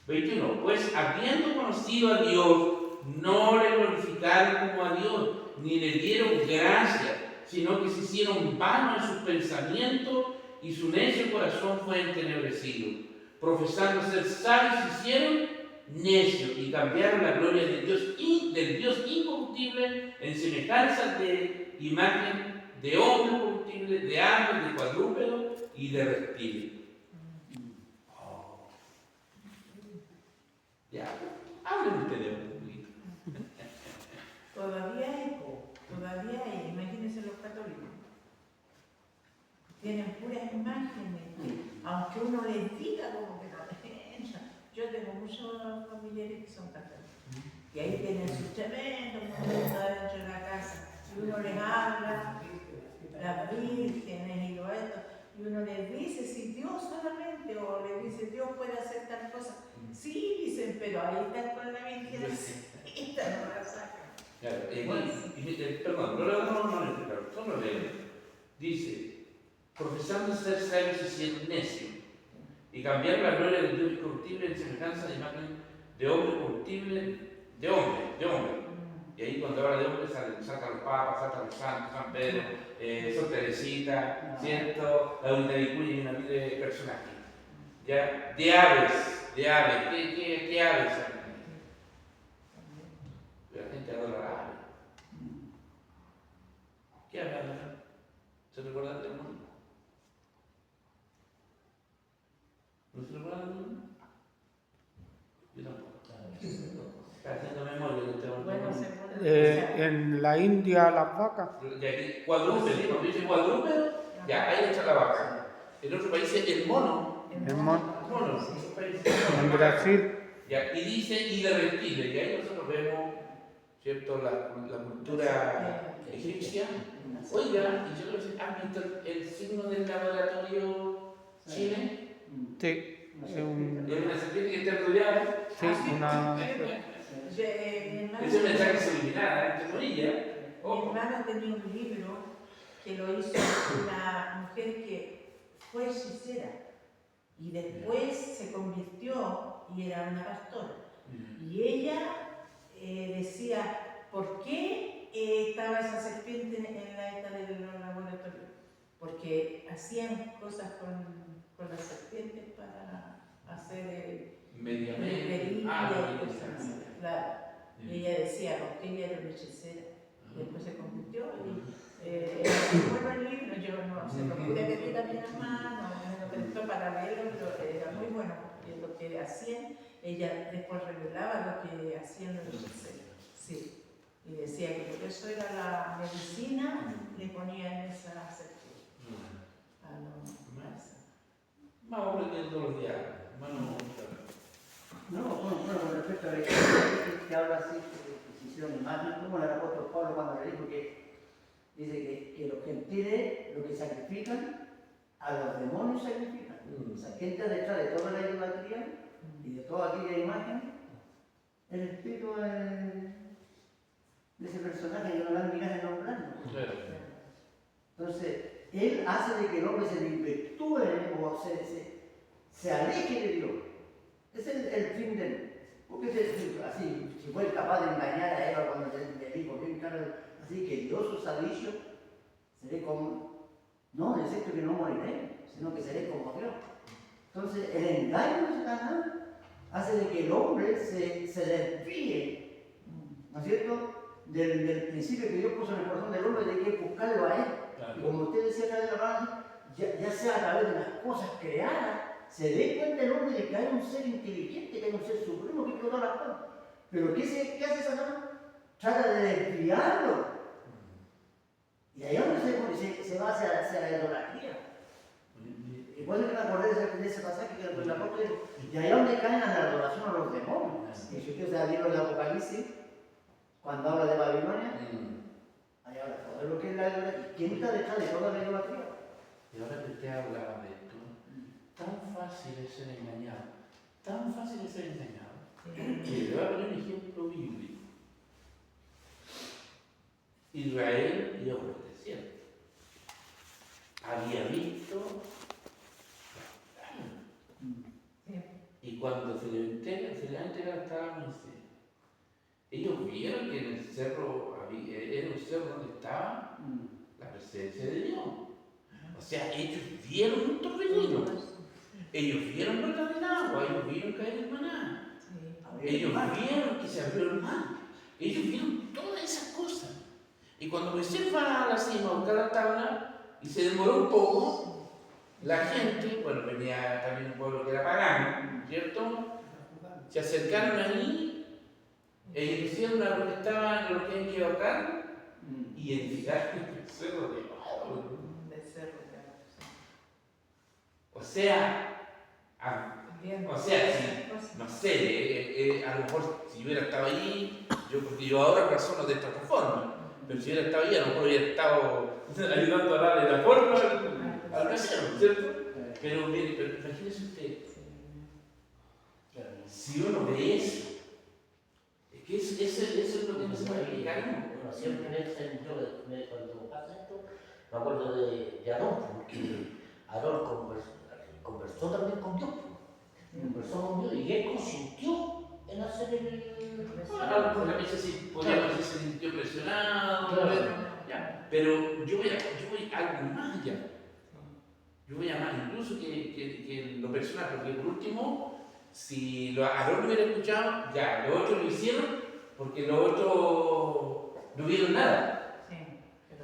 21. Pues habiendo conocido a Dios, no le glorificaron como a Dios, ni le dieron gracia, sino que se hicieron vanos en sus pensamientos y su necio corazón fue entenebrecido. Profesando ser sabios, se hicieron necios y cambiaron la gloria del Dios incorruptible en semejanza de imagen de hombre corruptible, de ave, de cuadrúpedo y de reptil. Ya, hablen ustedes un poquito. Todavía hay, imagínense los católicos. Tienen puras imágenes, aunque uno les diga como que no les entra. Yo tengo muchos familiares que son católicos. Y ahí tienen sus tremendos momentos dentro de la casa. Y uno les habla, las vírgenes y lo esto, y uno les dice si Dios solamente, o les dice Dios puede hacer tal cosa. Sí, dicen, pero ahí está con la virgen, esta no la sacan. Claro, perdón, no lo leo. Dice, profesando ser sabios y ser necios, y cambiar la gloria del Dios incorruptible en semejanza de imagen de hombre corruptible, de hombre. Y ahí cuando habla de hombre saltan los papas, saltan los santos, San Pedro, Sor Teresita, ¿cierto? La unidad y una vida de personajes. ¿Ya? De aves, ¿qué aves hay? La gente adora la ave. ¿Qué ave adora? ¿Se recuerdan del mundo? ¿No se recuerdan del mundo? Yo tampoco. Está haciendo memoria de este hombre. En la India las vacas. De aquí, cuadrúpedo, cuando dice cuadrúpedo, ya, ahí está la vaca. En otro país es el mono. El mono. Mono, en otros países. En Brasil. Ya, y dice y de reptiles, y ahí nosotros vemos, ¿cierto?, la cultura egipcia. Oiga, y yo creo que ¿han visto el signo del laboratorio Chile? Sí. Es una serpiente que está rodeada. Sí, una. Es un mensaje subliminal, entre comillas. Mi hermano tenía un libro que lo hizo una mujer que fue hechicera y después se convirtió y era una pastora. Y ella decía, ¿por qué estaba esa serpiente en la esta del laboratorio? Porque hacían cosas con las serpientes para hacer Mediamente. Claro. Y ella decía, porque ella era una hechicera. Después se convirtió y bueno el libro, yo no se lo pude pedir a mi hermano, me lo prestó para leerlo, pero era muy bueno porque lo que hacían, ella después revelaba lo que hacían los hechiceros. Sí. Y decía que por eso era la medicina, le ponían esa serpiente. Vamos aprendiendo todos los días. Con respecto a la que habla así, que se hicieron imágenes, como el apóstol Pablo cuando le dijo que dice que los gentiles lo que sacrifican, a los demonios sacrifican. O sea, que entra detrás de toda la idolatría y de toda aquella imagen, el espíritu de ese personaje que no dan ni ganas de nombrarlo. Entonces, él hace de que el hombre se desvirtúe o se aleje de Dios. Ese es el fin de él. Porque así, si fue capaz de engañar a Eva cuando le dijo, bien claro, así que Dios os ha dicho, seré como, no, es esto que no moriré, sino que seré como Dios. Entonces, el engaño de Satanás hace de que el hombre se desvíe, ¿no es cierto?, del principio que Dios puso en el corazón del hombre de que buscarlo a él. Claro. Y como usted decía acá de la mano, ya sea a través de las cosas creadas, se dé cuenta el hombre de que hay un ser inteligente, que hay un ser supremo que creó todas las cosas. Pero ¿qué hace Satanás? Trata de desviarlo. Y ahí es donde se va hacia la idolatría. Y por eso que me acordé de ese pasaje que el apóstol dijo, y ahí es donde caen en la adoración a los demonios. Y si usted se libro de Apocalipsis, cuando habla de Babilonia, ahí habla todo lo que es la idolatría. ¿Quién está detrás de toda la idolatría? Y ahora que usted hablaba de esto, tan fácil es ser engañado, que le voy a poner un ejemplo bíblico. Israel iba por el desierto. Había visto y cuando se le entregaba estaba Moisés. Ellos vieron que en el cerro era un cerro donde estaba la presencia de Dios. O sea, ellos vieron un torbellino. Ellos vieron brotar el agua, ellos vieron caer el maná. Ellos vieron que se abrió el mar. Ellos vieron todas esas cosas. Y cuando Moisés va a la cima a buscar la tabla y se demoró un poco, la gente, bueno, venía también un pueblo que era pagano, ¿cierto? se acercaron ahí e hicieron a los que estaban, los que habían quedado acá, y edificaron el becerro de oro. Un becerro de oro, sí. O sea, Bien. o sea, sí. No sé, a lo mejor si yo hubiera estado ahí, porque yo ahora razono de esta otra forma, pero si hubiera estado ahí, a lo mejor hubiera estado ayudando a darle la forma al becerro, ¿cierto? Pero mire, pero imagínese usted, si uno ve eso, es que eso es lo que no se puede explicar, ¿no? Bueno, siempre cuando pasa esto, me acuerdo de Aarón, porque Aarón conversó también con Dios. Conversó con Dios y él consintió en hacer el Claro, porque a veces sí, podríamos decir se sintió presionado, Claro. ya, pero yo voy a algo más allá. Yo voy a más, incluso que lo personal, porque por último, si a Aarón lo hubiera escuchado, ya, los otros lo hicieron, porque los otros no vieron nada. Sí,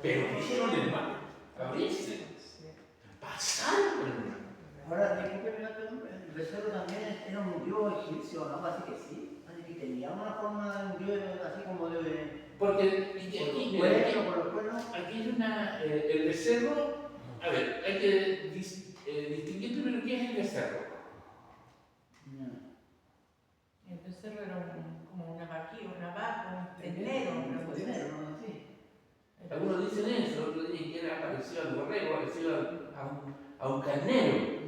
Pero dijeron, hermano, abrirse, Sí. pasaron, hermano. Ahora, disculpe, el becerro también era un dios egipcio, ¿no? Así que sí. Así que tenía una forma de un dios así como de. Porque Por los cuernos. aquí hay el becerro, a ver, hay que distinguir primero qué es el becerro. El becerro era como una vaquilla, una vaca, un ternero. una cosa así. Era- Algunos dicen eso, otros dicen que era parecido al borrego, parecido a un carnero.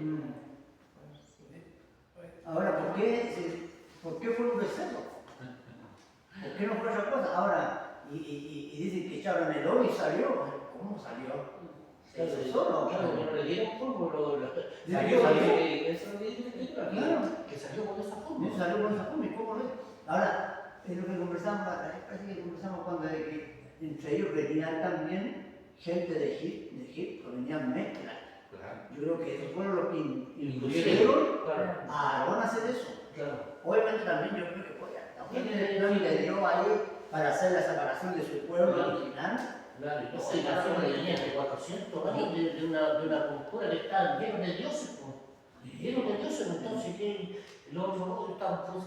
Ahora, ¿por qué fue un becerro? ¿Por qué no fue otra cosa? Ahora, y dicen que echaron el oro y salió. ¿Cómo salió? Se hizo solo. Claro, que no le dieron polvo, Salió, eso lo dice la escritura, Claro. que salió con esa forma. No salió con esa forma, ¿y cómo es? Ahora, es lo que conversamos, parece que conversamos cuando de que entre ellos venían también gente de Egipto, venían mezclas. Claro. Yo creo que esos fueron los que Incluyeron. indujeron Claro, a Aarón a hacer eso. claro. Obviamente también yo creo que también le dio ahí para hacer la separación de su pueblo original. Claro, y esa nación de niñas de 400 años de una cultura que está llena de dioses, lleno de dioses, entonces que los otros están, pues,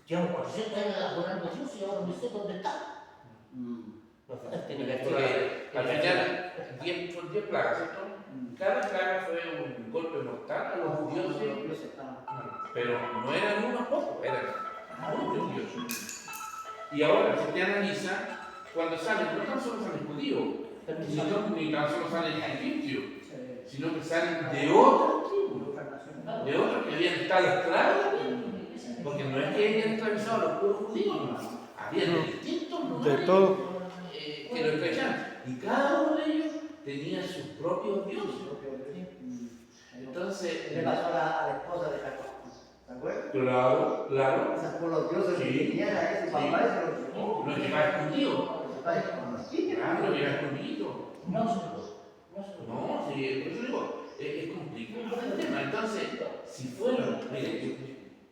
llevan 400 años adorando a Dios y ahora no sé dónde está. Tiene que Porque al final, 10 plagas, ¿cierto? Cada plaga fue un golpe mortal a los dioses, pero no eran unos pocos, eran muchos dioses. Y ahora, si usted analiza, cuando salen, no tan solo salen judíos, ni tan solo salen egipcios, sino que salen de otras tribus, de otros que habían estado esclavos también. Porque no es que hayan esclavizado a los pueblos judíos, no. Habían de distintos lugares De todo. que lo esclavizaban. Y cada uno de ellos tenía sus propios dioses. Entonces, Le pasó a la esposa de Jacob, ¿te acuerdas? claro, Esas por los dioses que Sí. tenían a ese papá y se los llevó. lo lleva escondido. Sí. Claro, lo lleva escondido. No se lo. No, sí, por eso digo, es complicado el tema. Entonces, si fueron, mire,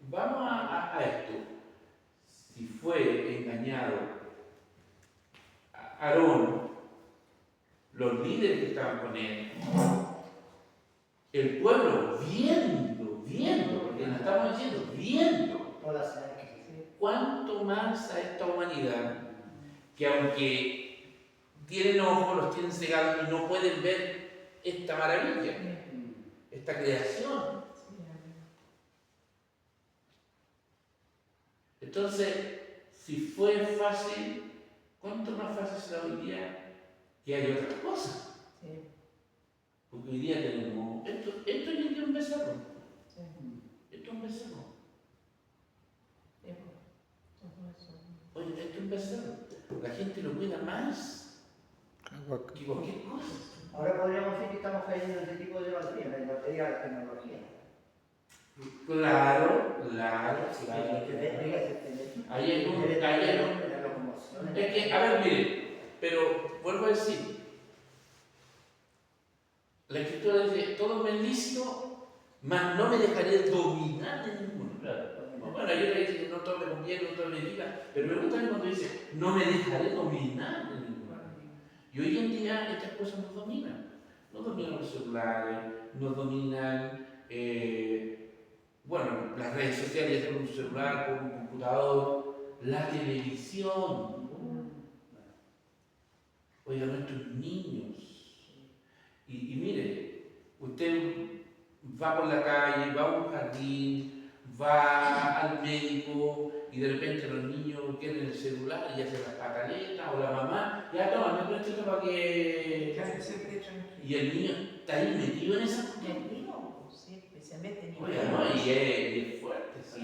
vamos a esto. Si fue engañado Aarón, los líderes que estaban con él, el pueblo viendo, porque nos estamos diciendo, viendo, Todas las señales que se cuánto más a esta humanidad, que aunque tienen ojos, los tienen cegados y no pueden ver esta maravilla, esta creación. Entonces, si fue fácil, ¿cuánto más fácil será hoy día que hay otras cosas? Porque hoy día tenemos, esto es un becerro, esto es un becerro, oye, esto es un becerro, la gente lo cuida más que cualquier cosa. Ahora podríamos decir que estamos cayendo en ese tipo de idolatría, en la idolatría de la tecnología. Claro. Ahí hay un, es que, a ver, mire, pero vuelvo a decir, la escritura dice, todo me es lícito, mas no me dejaré dominar de ninguno. Bueno, hay otra que dice que no todo me conviene, no todo me diga, pero me gusta cuando dice, no me dejaré dominar de ninguno. Y hoy en día estas cosas nos dominan. Nos dominan los celulares, nos dominan bueno, las redes sociales, ya sea por un celular, por un computador, la televisión. Oiga, nuestros niños. Y mire, usted va por la calle, va a un jardín, va al médico y de repente los niños quieren el celular y hacen las pataletas o la mamá, ya toma, me presto esto para que... Claro, siempre tranquilo. Y el niño está ahí metido en esa El cuestión. niño, pues, siempre se mete en Oiga, no, y es fuerte, sí.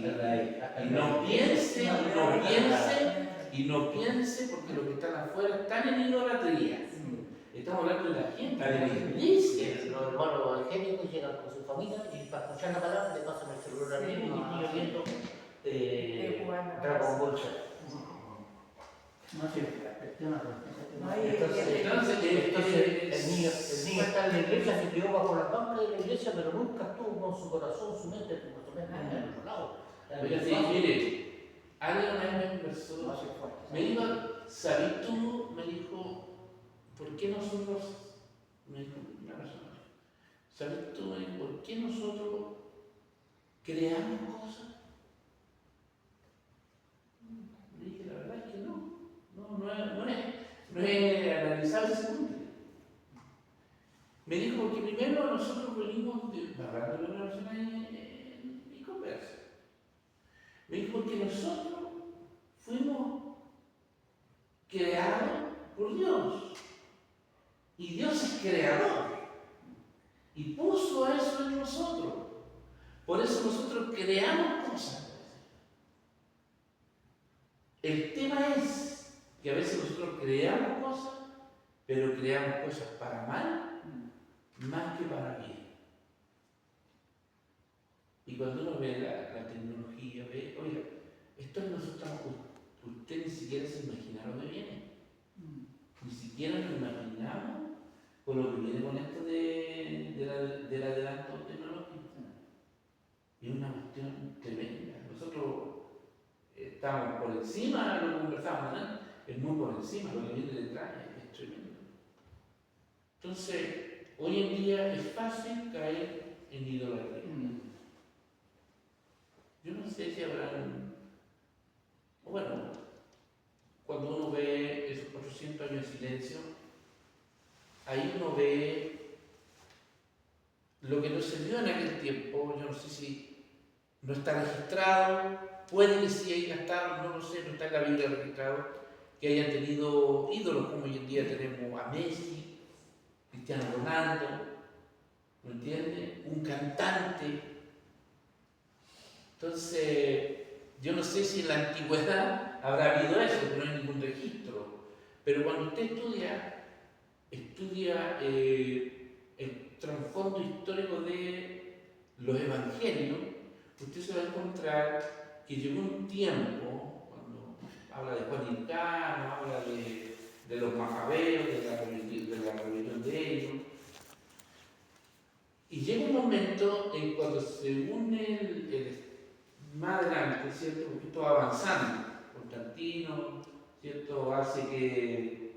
Y No piense, porque los que están afuera están en idolatría. Estamos hablando de la gente, de la iglesia. Los hermanos evangélicos llegan con su familia y para escuchar la palabra le pasan el celular al niño y el niño viendo Dragon Ball Z. No sé, el tema Entonces el niño está en la iglesia, se quedó bajo las bancas de la iglesia, pero nunca estuvo con su corazón, su mente en otro lado. Oiga, sí, mire, alguien una vez me conversó, me dijo, ¿sabes tú? Me dijo, ¿por qué nosotros, me dijo una persona, ¿sabes tú? Me dijo, ¿por qué nosotros creamos cosas? Le dije, la verdad es que no es analizable ese punto. Me dijo, porque primero nosotros venimos, hablando de una persona en mi conversa, me dijo, porque nosotros fuimos creados por Dios. Y Dios es creador. Y puso eso en nosotros. Por eso nosotros creamos cosas. El tema es que a veces nosotros creamos cosas, pero creamos cosas para mal más que para bien. Y cuando uno ve la tecnología, ve, oiga, esto nosotros, usted ni siquiera se imagina lo que viene. Ni siquiera nos imaginamos con lo que viene con esto del adelanto tecnológico. Es una cuestión tremenda. Nosotros estamos por encima, lo conversamos, ¿no? Es muy por encima, lo que viene detrás es tremendo. Entonces, hoy en día es fácil caer en idolatría. Yo no sé si habrán, bueno, cuando uno ve esos 400 años de silencio, ahí uno ve lo que no se vio en aquel tiempo. Yo no sé si no está registrado, puede que sí haya estado, no lo sé, no está en la Biblia registrado, que hayan tenido ídolos como hoy en día tenemos a Messi, Cristiano Ronaldo, ¿me entiende? Un cantante. Entonces, yo no sé si en la antigüedad habrá habido eso, porque no hay ningún registro. Pero cuando usted estudia el trasfondo histórico de los evangelios, usted se va a encontrar que llegó un tiempo, cuando habla de Juan Hircano, habla de los macabeos, de la rebelión de ellos, y llega un momento en cuando se une más adelante, ¿cierto? Porque esto va avanzando. Constantino, ¿cierto? Hace que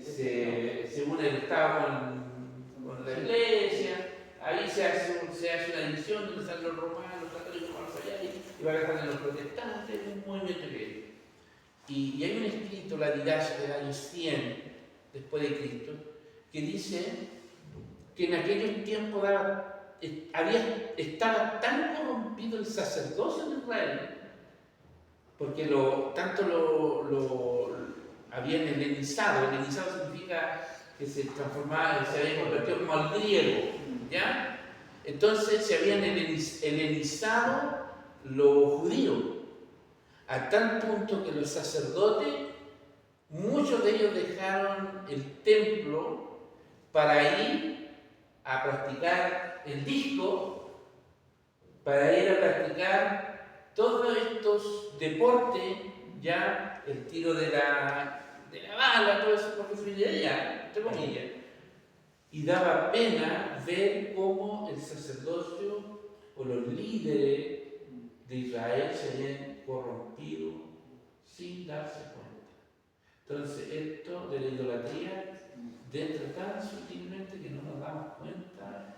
se une el Estado con la Iglesia. Ahí se hace una división donde están los romanos, los católicos más allá y van a estar los protestantes, un movimiento que y hay un escrito, la Didache del año 100 después de Cristo, que dice que en aquellos tiempos estaba tan corrompido el sacerdocio de Israel, porque tanto lo habían helenizado. Helenizado significa que se transformaba, se había convertido como al griego, ¿ya? Entonces se habían helenizado los judíos, a tal punto que los sacerdotes, muchos de ellos dejaron el templo para ir a practicar el disco, para ir a practicar todos estos deportes, ya el tiro de la bala, todo eso, porque fui de allá, entre comillas. Y daba pena ver cómo el sacerdocio o los líderes de Israel se habían corrompido sin darse cuenta. Entonces, esto de la idolatría entra tan sutilmente que no nos damos cuenta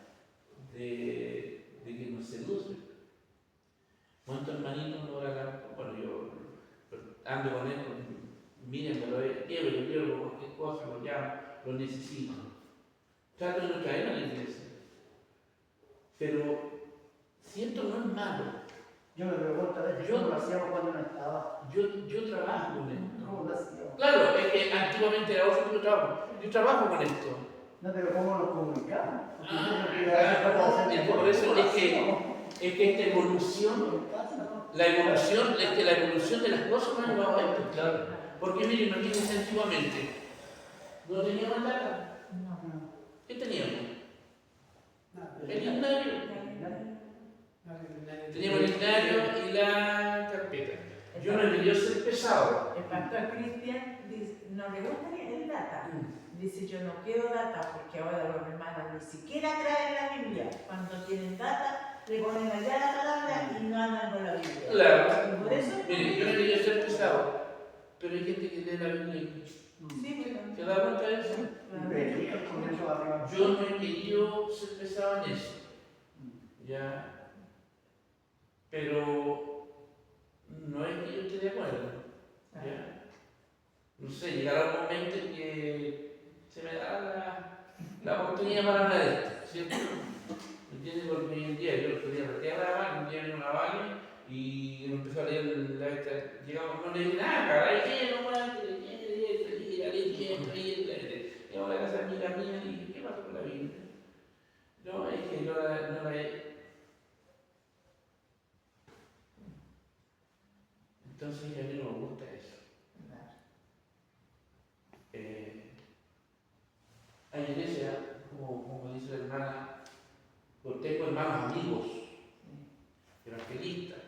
de que nos seduce. ¿Cuántos hermanitos no habrá? Bueno, yo ando con él, miren, me lo llevo, cualquier cosa, lo llamo, lo necesito. Trato de no caer a la iglesia. Pero siento no es malo. Yo me pregunto a veces cómo lo hacíamos cuando no estaba. Yo trabajo con esto. ¿Cómo lo hacíamos? Claro, es que antiguamente era otro tipo de trabajo. Yo trabajo con esto. No, pero ¿cómo nos comunicamos? Por eso es que esta evolución, la evolución de las cosas no ha llevado a esto. Claro. Porque miren, imagínense antiguamente, no teníamos data. No. ¿Qué teníamos? El linario. Teníamos el linario y la carpeta. Yo no he querido ser pesado. El pastor Cristian no le gusta el data. Dice, yo no quiero data porque ahora los hermanos ni siquiera traen la Biblia. Cuando tienen data, le ponen allá la palabra y no andan con la Biblia. Claro. Y por eso, Miren, yo no he querido ser pesado, pero hay gente que lee la Biblia y sí, pero ¿se da cuenta de eso? Yo no he querido ser pesado en eso. Ya. Pero no es que yo esté de acuerdo. ¿Ya? No sé, llegará un momento en que se me da la oportunidad para hablar de esto, ¿cierto? ¿Me entiendes? Porque hoy en día yo otro día reteaba, un día vino una vaga y empezó a leer la esta. Llegamos, no le dije nada, caray, ¿qué? No más, llegamos a la casa de amiga mía y dije, ¿qué pasa con la Biblia? No, es que no la he. Entonces a mí no me gusta eso. Hay iglesia, como dice la hermana, tengo hermanos amigos, evangelistas,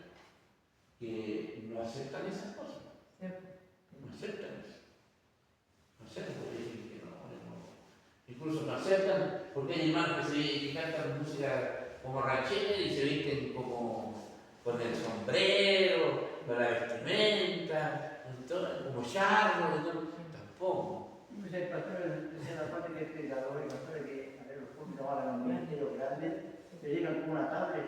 que no aceptan esas cosas. No aceptan eso. No aceptan porque dicen que no. Incluso no aceptan porque hay hermanos que cantan música como ranchera y se visten como con el sombrero, con la vestimenta, como charros, tampoco. El pastor decía la parte que predicadores, pastores que a ver los públicos ahora en un ministerio grande, le llegan con una tablet.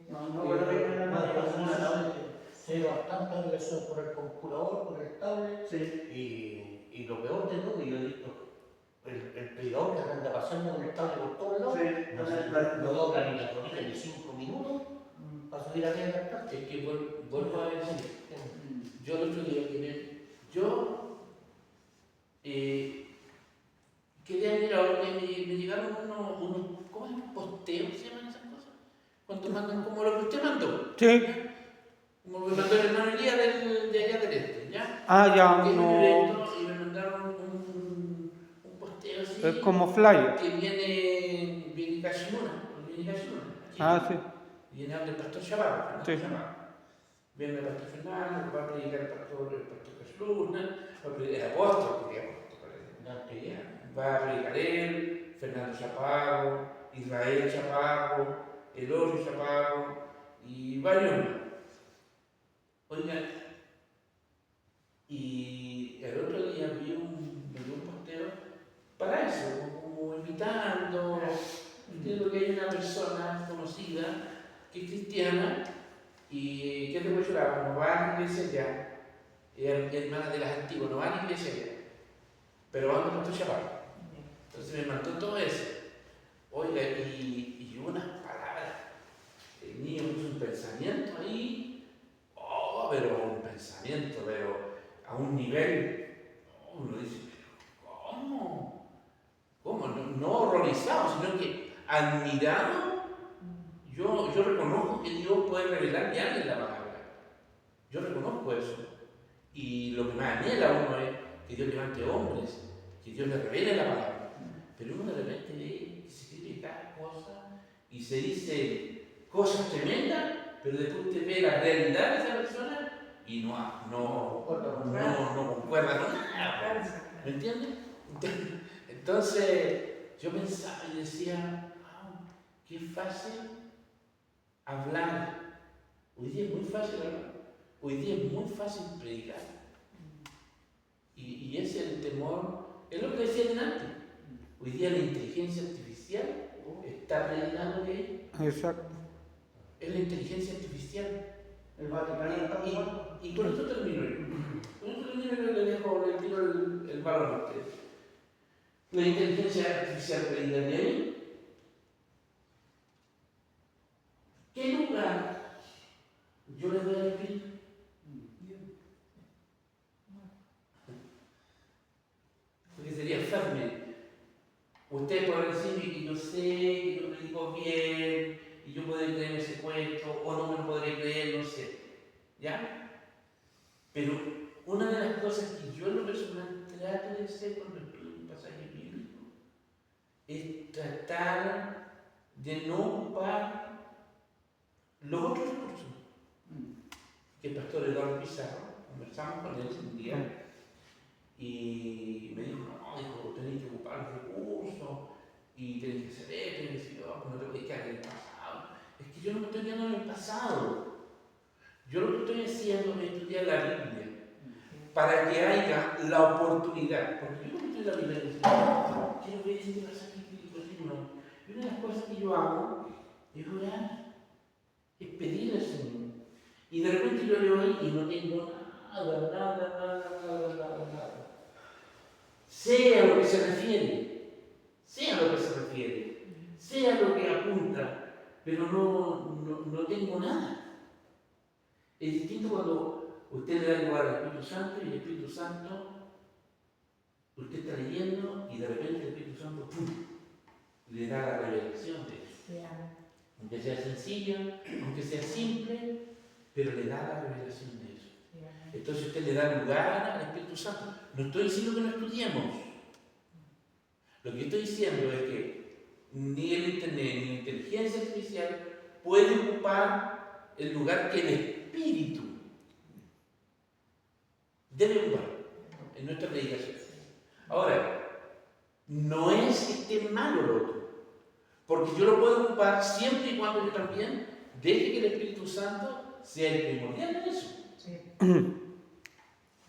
No, pero que no No, era yo una tablet. sé bastante relación por el computador, por el tablet. Sí. Y lo peor de todo, yo he visto el predicador que anda pasando con el tablet por todos lados. No dobla ni la rodilla ni 5 minutos para subir a leer la carta. Es que vuelvo a decir, yo el otro día quería mirar, me llegaron unos ¿cómo es? Posteos, ¿se llaman esas cosas? Cuando mandan como lo que usted mandó. Sí. ¿Ya? Como me mandó el hermano Elías de allá del este, ¿ya? Ah, ya, Que es un no. evento y me mandaron un posteo así. Es como flyer. Que viene Cachimuna. Ah, sí. Viene el pastor Chavarro. Sí. Viene el pastor Fernando, va a predicar el pastor Jesús, va a predicar el apóstol, va a predicar él, Fernando Chaparro, Israel Chaparro, Elorio Chaparro y varios más. Oigan, y el otro día vi un posteo para eso, como invitando. Entiendo que hay una persona conocida que es cristiana y que es de Huechuraba, no va a la iglesia ya, hermana de las antiguas, no va a la iglesia ya, pero va a Pastor Chaparro. Entonces me mandó todo eso. Oiga, y unas palabras. El niño puso un pensamiento ahí, pero un pensamiento, pero a un nivel, uno dice, ¿cómo? No horrorizado, sino que admirado. Yo reconozco que Dios puede revelarme a alguien la palabra. Yo reconozco eso. Y lo que más anhela uno es que Dios levante hombres, que Dios le revele la palabra. Pero uno de repente ve que se escribe cada cosa y se dice cosas tremendas, pero después usted ve la realidad de esa persona y no concuerda con nada. ¿Me entiendes? Entonces yo pensaba y decía, wow, qué fácil hablar. Hoy día es muy fácil hablar. Hoy día es muy fácil predicar. Y ese es el temor, es lo que decía antes. Hoy día la inteligencia artificial está predicando que Exacto. es la inteligencia artificial. El Vaticano está igual. Y con esto termino yo. Con esto termino yo, le tiro el balón a ustedes. La inteligencia artificial pedida de ahí. ¿Qué lugar yo le doy al espíritu? Porque sería fácil. Usted podrá decirme que yo sé, que yo predico bien, y yo podré creer ese cuento, o no me lo podré creer, no sé. ¿Ya? Pero una de las cosas que yo en lo personal trato de hacer cuando estudio un pasaje bíblico es tratar de no ocupar los otros recursos. Que el pastor Eduardo Pizarro, conversamos con él un día, y me dijo, no, dijo, tenéis que ocupar los recursos, y tenéis que hacer esto, y decir, no, pues no te podéis quedar en el pasado. Es que yo no me estoy quedando en el pasado. Yo lo que estoy haciendo es estudiar la Biblia, para que haya la oportunidad. Porque yo no estoy en la Biblia y digo, quiero ver este pasaje bíblico, no. Y una de las cosas que yo hago es orar, es pedirle al Señor. Y de repente yo leo ahí y no tengo nada. Sea lo que se refiere, sea lo que apunta, pero no tengo nada. Es distinto cuando usted le da lugar al Espíritu Santo y el Espíritu Santo, usted está leyendo y de repente el Espíritu Santo ¡pum!, le da la revelación de eso. Aunque sea sencilla, aunque sea simple, pero le da la revelación de eso. Entonces usted le da lugar al Espíritu Santo. No estoy diciendo que no estudiemos. Lo que estoy diciendo es que ni el Internet ni la inteligencia artificial puede ocupar el lugar que el Espíritu debe ocupar en nuestra predicación. Ahora, no es que esté malo lo otro, porque yo lo puedo ocupar siempre y cuando yo también deje que el Espíritu Santo sea el primordial en eso. Sí.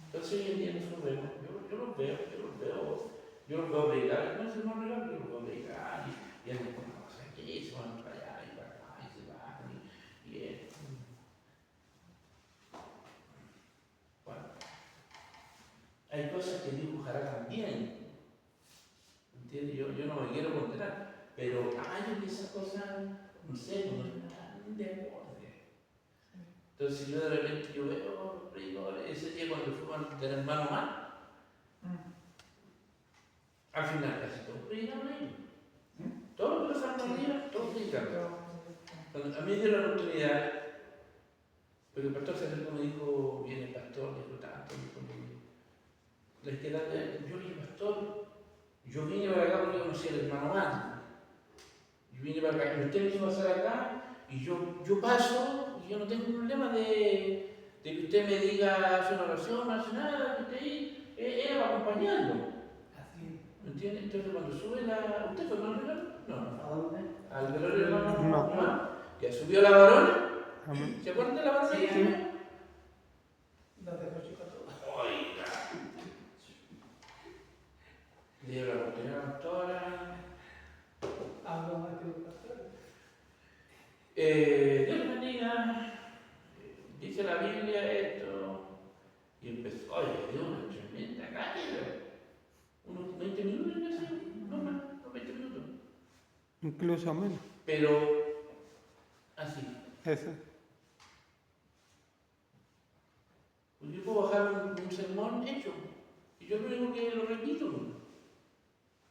Entonces hoy en día nosotros vemos, yo los veo predicar, no se me regalo, yo los veo predicar y andan con una cosa aquí, se van para allá y para acá y se van y esto. Bueno, hay cosas que Dios ojalá también, ¿entiendes? Yo no me quiero condenar, pero hay esas cosas, no sé, no están de acuerdo. Entonces yo de repente yo veo predicadores, ese día cuando fuimos del hermano Mar, al final casi todos predicaban ahí. Todos los que pasaron arriba, todos predicaban. Cuando a mí me dio la oportunidad, porque el pastor se acercó y me dijo, viene el pastor, dijo tanto, yo le dije, pastor, yo vine para acá porque conocí al hermano Mar. Yo vine para acá, y usted me hizo pasar acá, y yo paso, y yo no tengo problema de que usted me diga, hace una oración, no hace nada, que usted ahí, era para acompañarlo. ¿Me entiende? Entonces cuando sube la... ¿Usted fue con el velorio? No. ¿A dónde? ¿Al velorio de la No. Ya subió la varona. Amén. ¿Se acuerdan de la varona? Sí. Que subió? Los dejó chicos todos. Oiga. Le dio la oportunidad a toda la... Habló más que un pastor. Dios me bendiga. Dice la Biblia esto. Y empezó, oye, dio una tremenda cátedra. Unos 20 minutos, no más, unos 20 minutos. Incluso menos. Pero, así. Eso. Pues yo puedo bajar un sermón hecho. Y yo lo único que lo repito.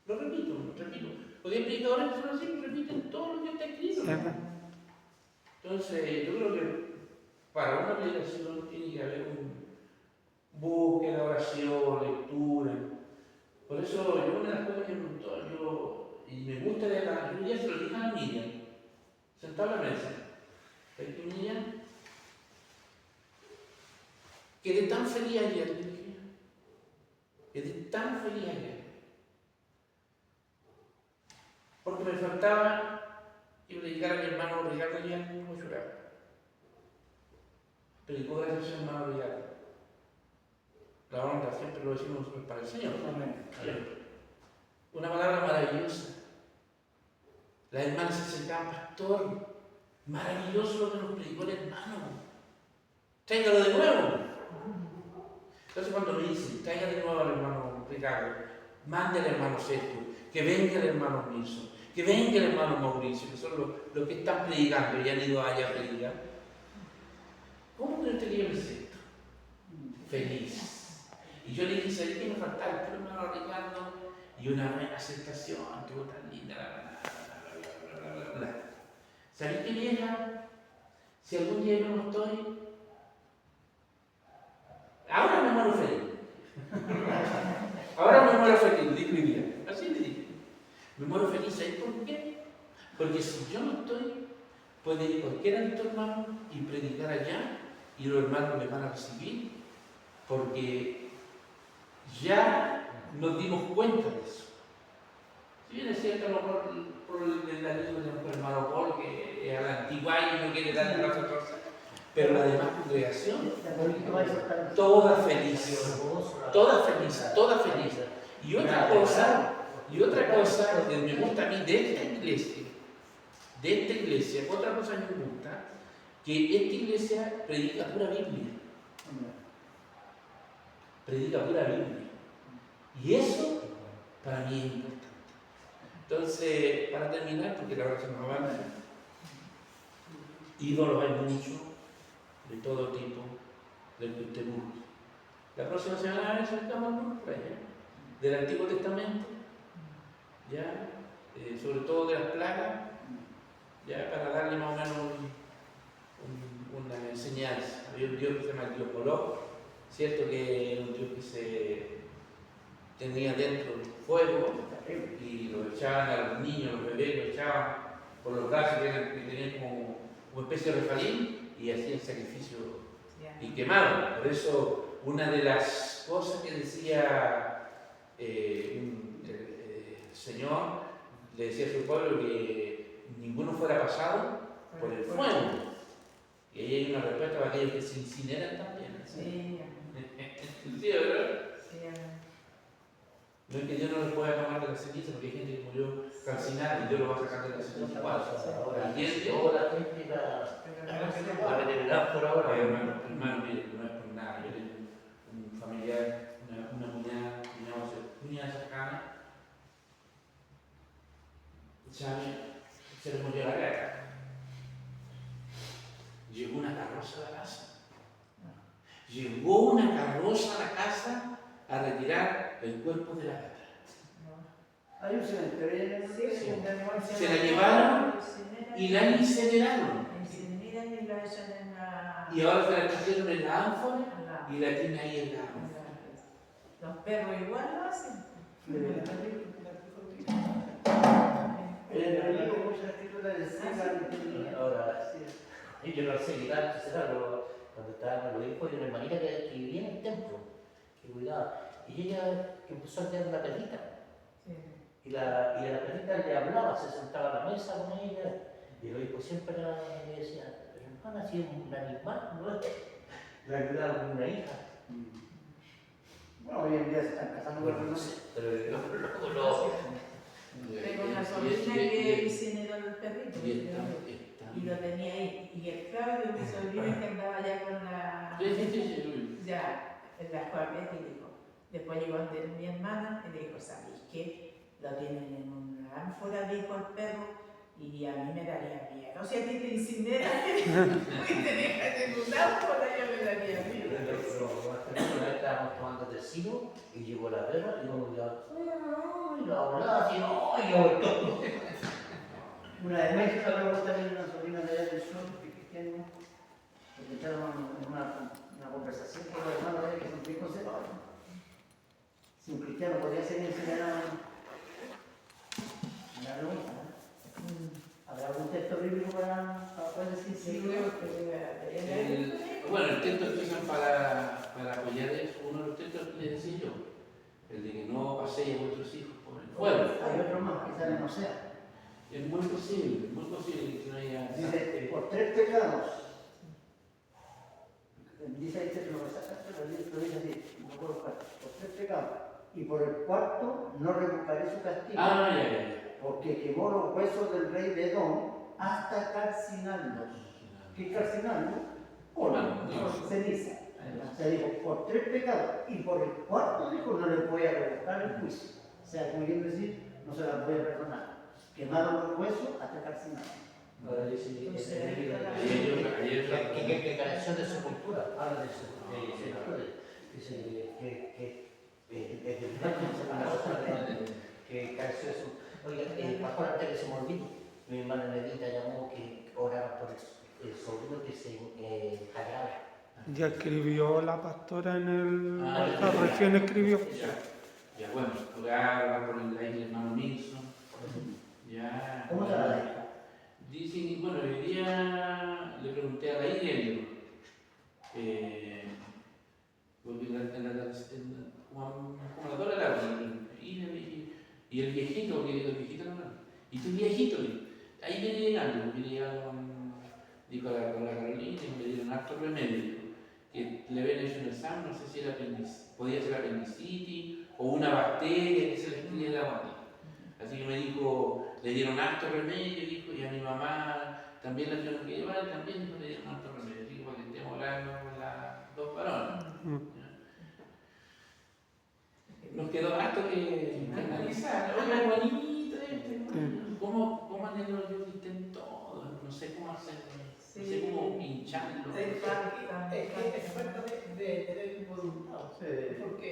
Porque hay predicadores que son así, que repiten todo lo que está escrito. Entonces, yo creo que para una predicación tiene que haber un búsqueda, oración, lectura. Por eso, yo una de las cosas que me gustó, y me gusta de la... Yo ya se lo dije a la Miriam, sentada a la mesa. ¿Sabes qué, Miriam? Quedé tan feliz ayer, le dije. Quedé tan feliz ayer. Porque me faltaba que predicara a mi hermano Ricardo ayer en Mochurá. Predicó gracias a su hermano Ricardo. La honra siempre lo decimos nosotros para el Señor. Una palabra maravillosa. Las hermanas se acercaban, pastor, Maravilloso lo que nos predicó el hermano. Tráigalo de nuevo. Entonces cuando me dicen, traiga de nuevo al hermano Ricardo, mande al hermano Sergio, que venga el hermano Wilson, que venga el hermano Mauricio, que son los que están predicando y han ido allá a predicar. ¿Cómo cree usted que yo me siento? Feliz. Y yo le dije, ¿sabes qué me faltaba? El hermano Ricardo y una buena aceptación, estuvo tan linda, ¿sabes qué, vieja? Si algún día yo no estoy, ahora me muero feliz. Ahora me muero feliz, dijo hoy día. Así le dije. Me muero feliz, ¿sabes por qué? Porque si yo no estoy, puede ir cualquiera de estos hermanos y predicar allá, y los hermanos me van a recibir, porque ya nos dimos cuenta de eso. Si bien es cierto, a lo mejor por el amigo de nuestro hermano Paul, que es a la antigua y no quiere darle las otras cosas, pero la demás congregación, toda feliz, toda feliz, toda feliz. Y otra cosa que me gusta a mí de esta iglesia, otra cosa que me gusta, que esta iglesia predica pura Biblia. Predica pura Biblia. Y eso para mí es importante. Entonces, para terminar, porque la hora se nos avanza, ídolos hay muchos, de todo tipo, del que usted busque. La próxima semana a ver si estamos algunos por allá, del Antiguo Testamento, ya, sobre todo de las plagas, ya para darle más o menos una enseñanza. Había un Dios que se llama el Dios Moloch, cierto que era un Dios que se tenía dentro fuego y lo echaban a los niños, los bebés, lo echaban por los brazos que tenían como una especie de refalín y hacían sacrificio y quemaban. Por eso, una de las cosas que decía el Señor, le decía a su pueblo que ninguno fuera pasado por el fuego. Y ahí hay una respuesta para aquellos que se incineran también. Sí, ¿Sí, verdad? sí. No es que Dios no le pueda tomar de la ceniza, porque hay gente que murió calcinada y Dios lo va a sacar de la ceniza igual. ¿Entiendes? Toda la gente la veterinaria por ahora. Hermano, mire, no es por nada. Yo tengo un familiar, una cuñada cercana, se le murió la gata. Llegó una carroza a la casa. Llegó una carroza a la casa a retirar el cuerpo de la gata. Hay un cementerio en Se la llevaron y la incineraron. Incineran y la echan en la... Y ahora se la pusieron en la ánfora y la tiene ahí en la ánfora. Los perros igual lo hacen. Ahora, yo no sé qué tanto será, cuando estaba en los hijos, hay una hermanita que vivía en el templo, que cuidaba, y ella empezó a tener una perrita, y la perrita le hablaba, se sentaba a la mesa con ella, y los hijos siempre le decían, pero hermana, si es un animal, ¿no? Le ayudaba con una hija. Bueno, hoy en día se están casando con hermanos. Pero Tengo una sobrina que incineró el perrito. Y lo tenía ahí. Y el Claudio, mi sobrino, que andaba ya con la... Ya, en la Juárez, y dijo. Después llegó donde mi hermana y le dijo, ¿sabéis qué? Lo tienen en una ánfora, dijo el perro, y a mí me daría miedo. Si a ti te incineran y te dejan en una ánfora, yo me daría miedo. Una vez estábamos tomando tecino y llegó la perra y uno miraba, y lo hablaba así, ¡ay, yo! Una de México, luego también una sobrina de allá del sur, que cristiano, porque echaron una conversación con los hermanos de él que son bien conservadores. Si un cristiano podía ser incinerado, me da pregunta, ¿no? ¿Habrá algún texto bíblico para poder decir sí? Bueno, el texto que usan para apoyar es uno de los textos que les decía yo, el de que no paséis a vuestros hijos por el fuego. Hay otro más, quizás no sea. Es muy posible que no haya... Dice, por 3 pecados. Dice ahí que lo sacaste, lo dice así, no por el cuarto, por 3 pecados. Y por el cuarto no revocaré su castigo. Ah, ya. Porque quemó los huesos del rey de Edom hasta calcinarlos. ¿Qué calcinarlos? Con ceniza. Se dijo, por 3 pecados y por el cuarto dijo no le voy a revocar el juicio. O sea, como bien decir, no se las voy a perdonar. Quemaron los huesos hasta calcinarlos. Ahora dice que declaración de sepultura, habla de sepultura, dice que careció de su... Oiga, pastor, antes que se me olvide, mi hermana Nedita llamó que oraba por el sobrino que se cagaba. Ya escribió la pastora en el... ya. recién escribió. Ya, bueno, orar por el hermano Nilsson. Ya. ¿Cómo se la deja? Dicen, bueno, hoy día le pregunté a la Irene, porque como la Dora la y el viejito, porque el viejito no, y tu viejito, ahí viene llegando, dijo con la Carolina, y me dieron harto remedio, que le habían hecho un examen, no sé si era podía ser apendicitis o una bacteria que se le escribía la guatita. Así que me dijo, le dieron harto remedio, dijo, y a mi mamá también la tuvieron que llevar, y también dijo, le dieron harto remedio, digo, porque estemos hablando con las 2 varones. Nos quedó harto que analizar, oiga, Juanita, ¿cómo han hecho los estén todos? No sé cómo hacerlo, no sé cómo hincharlo. Te falta. Es que es falta de tener voluntad, porque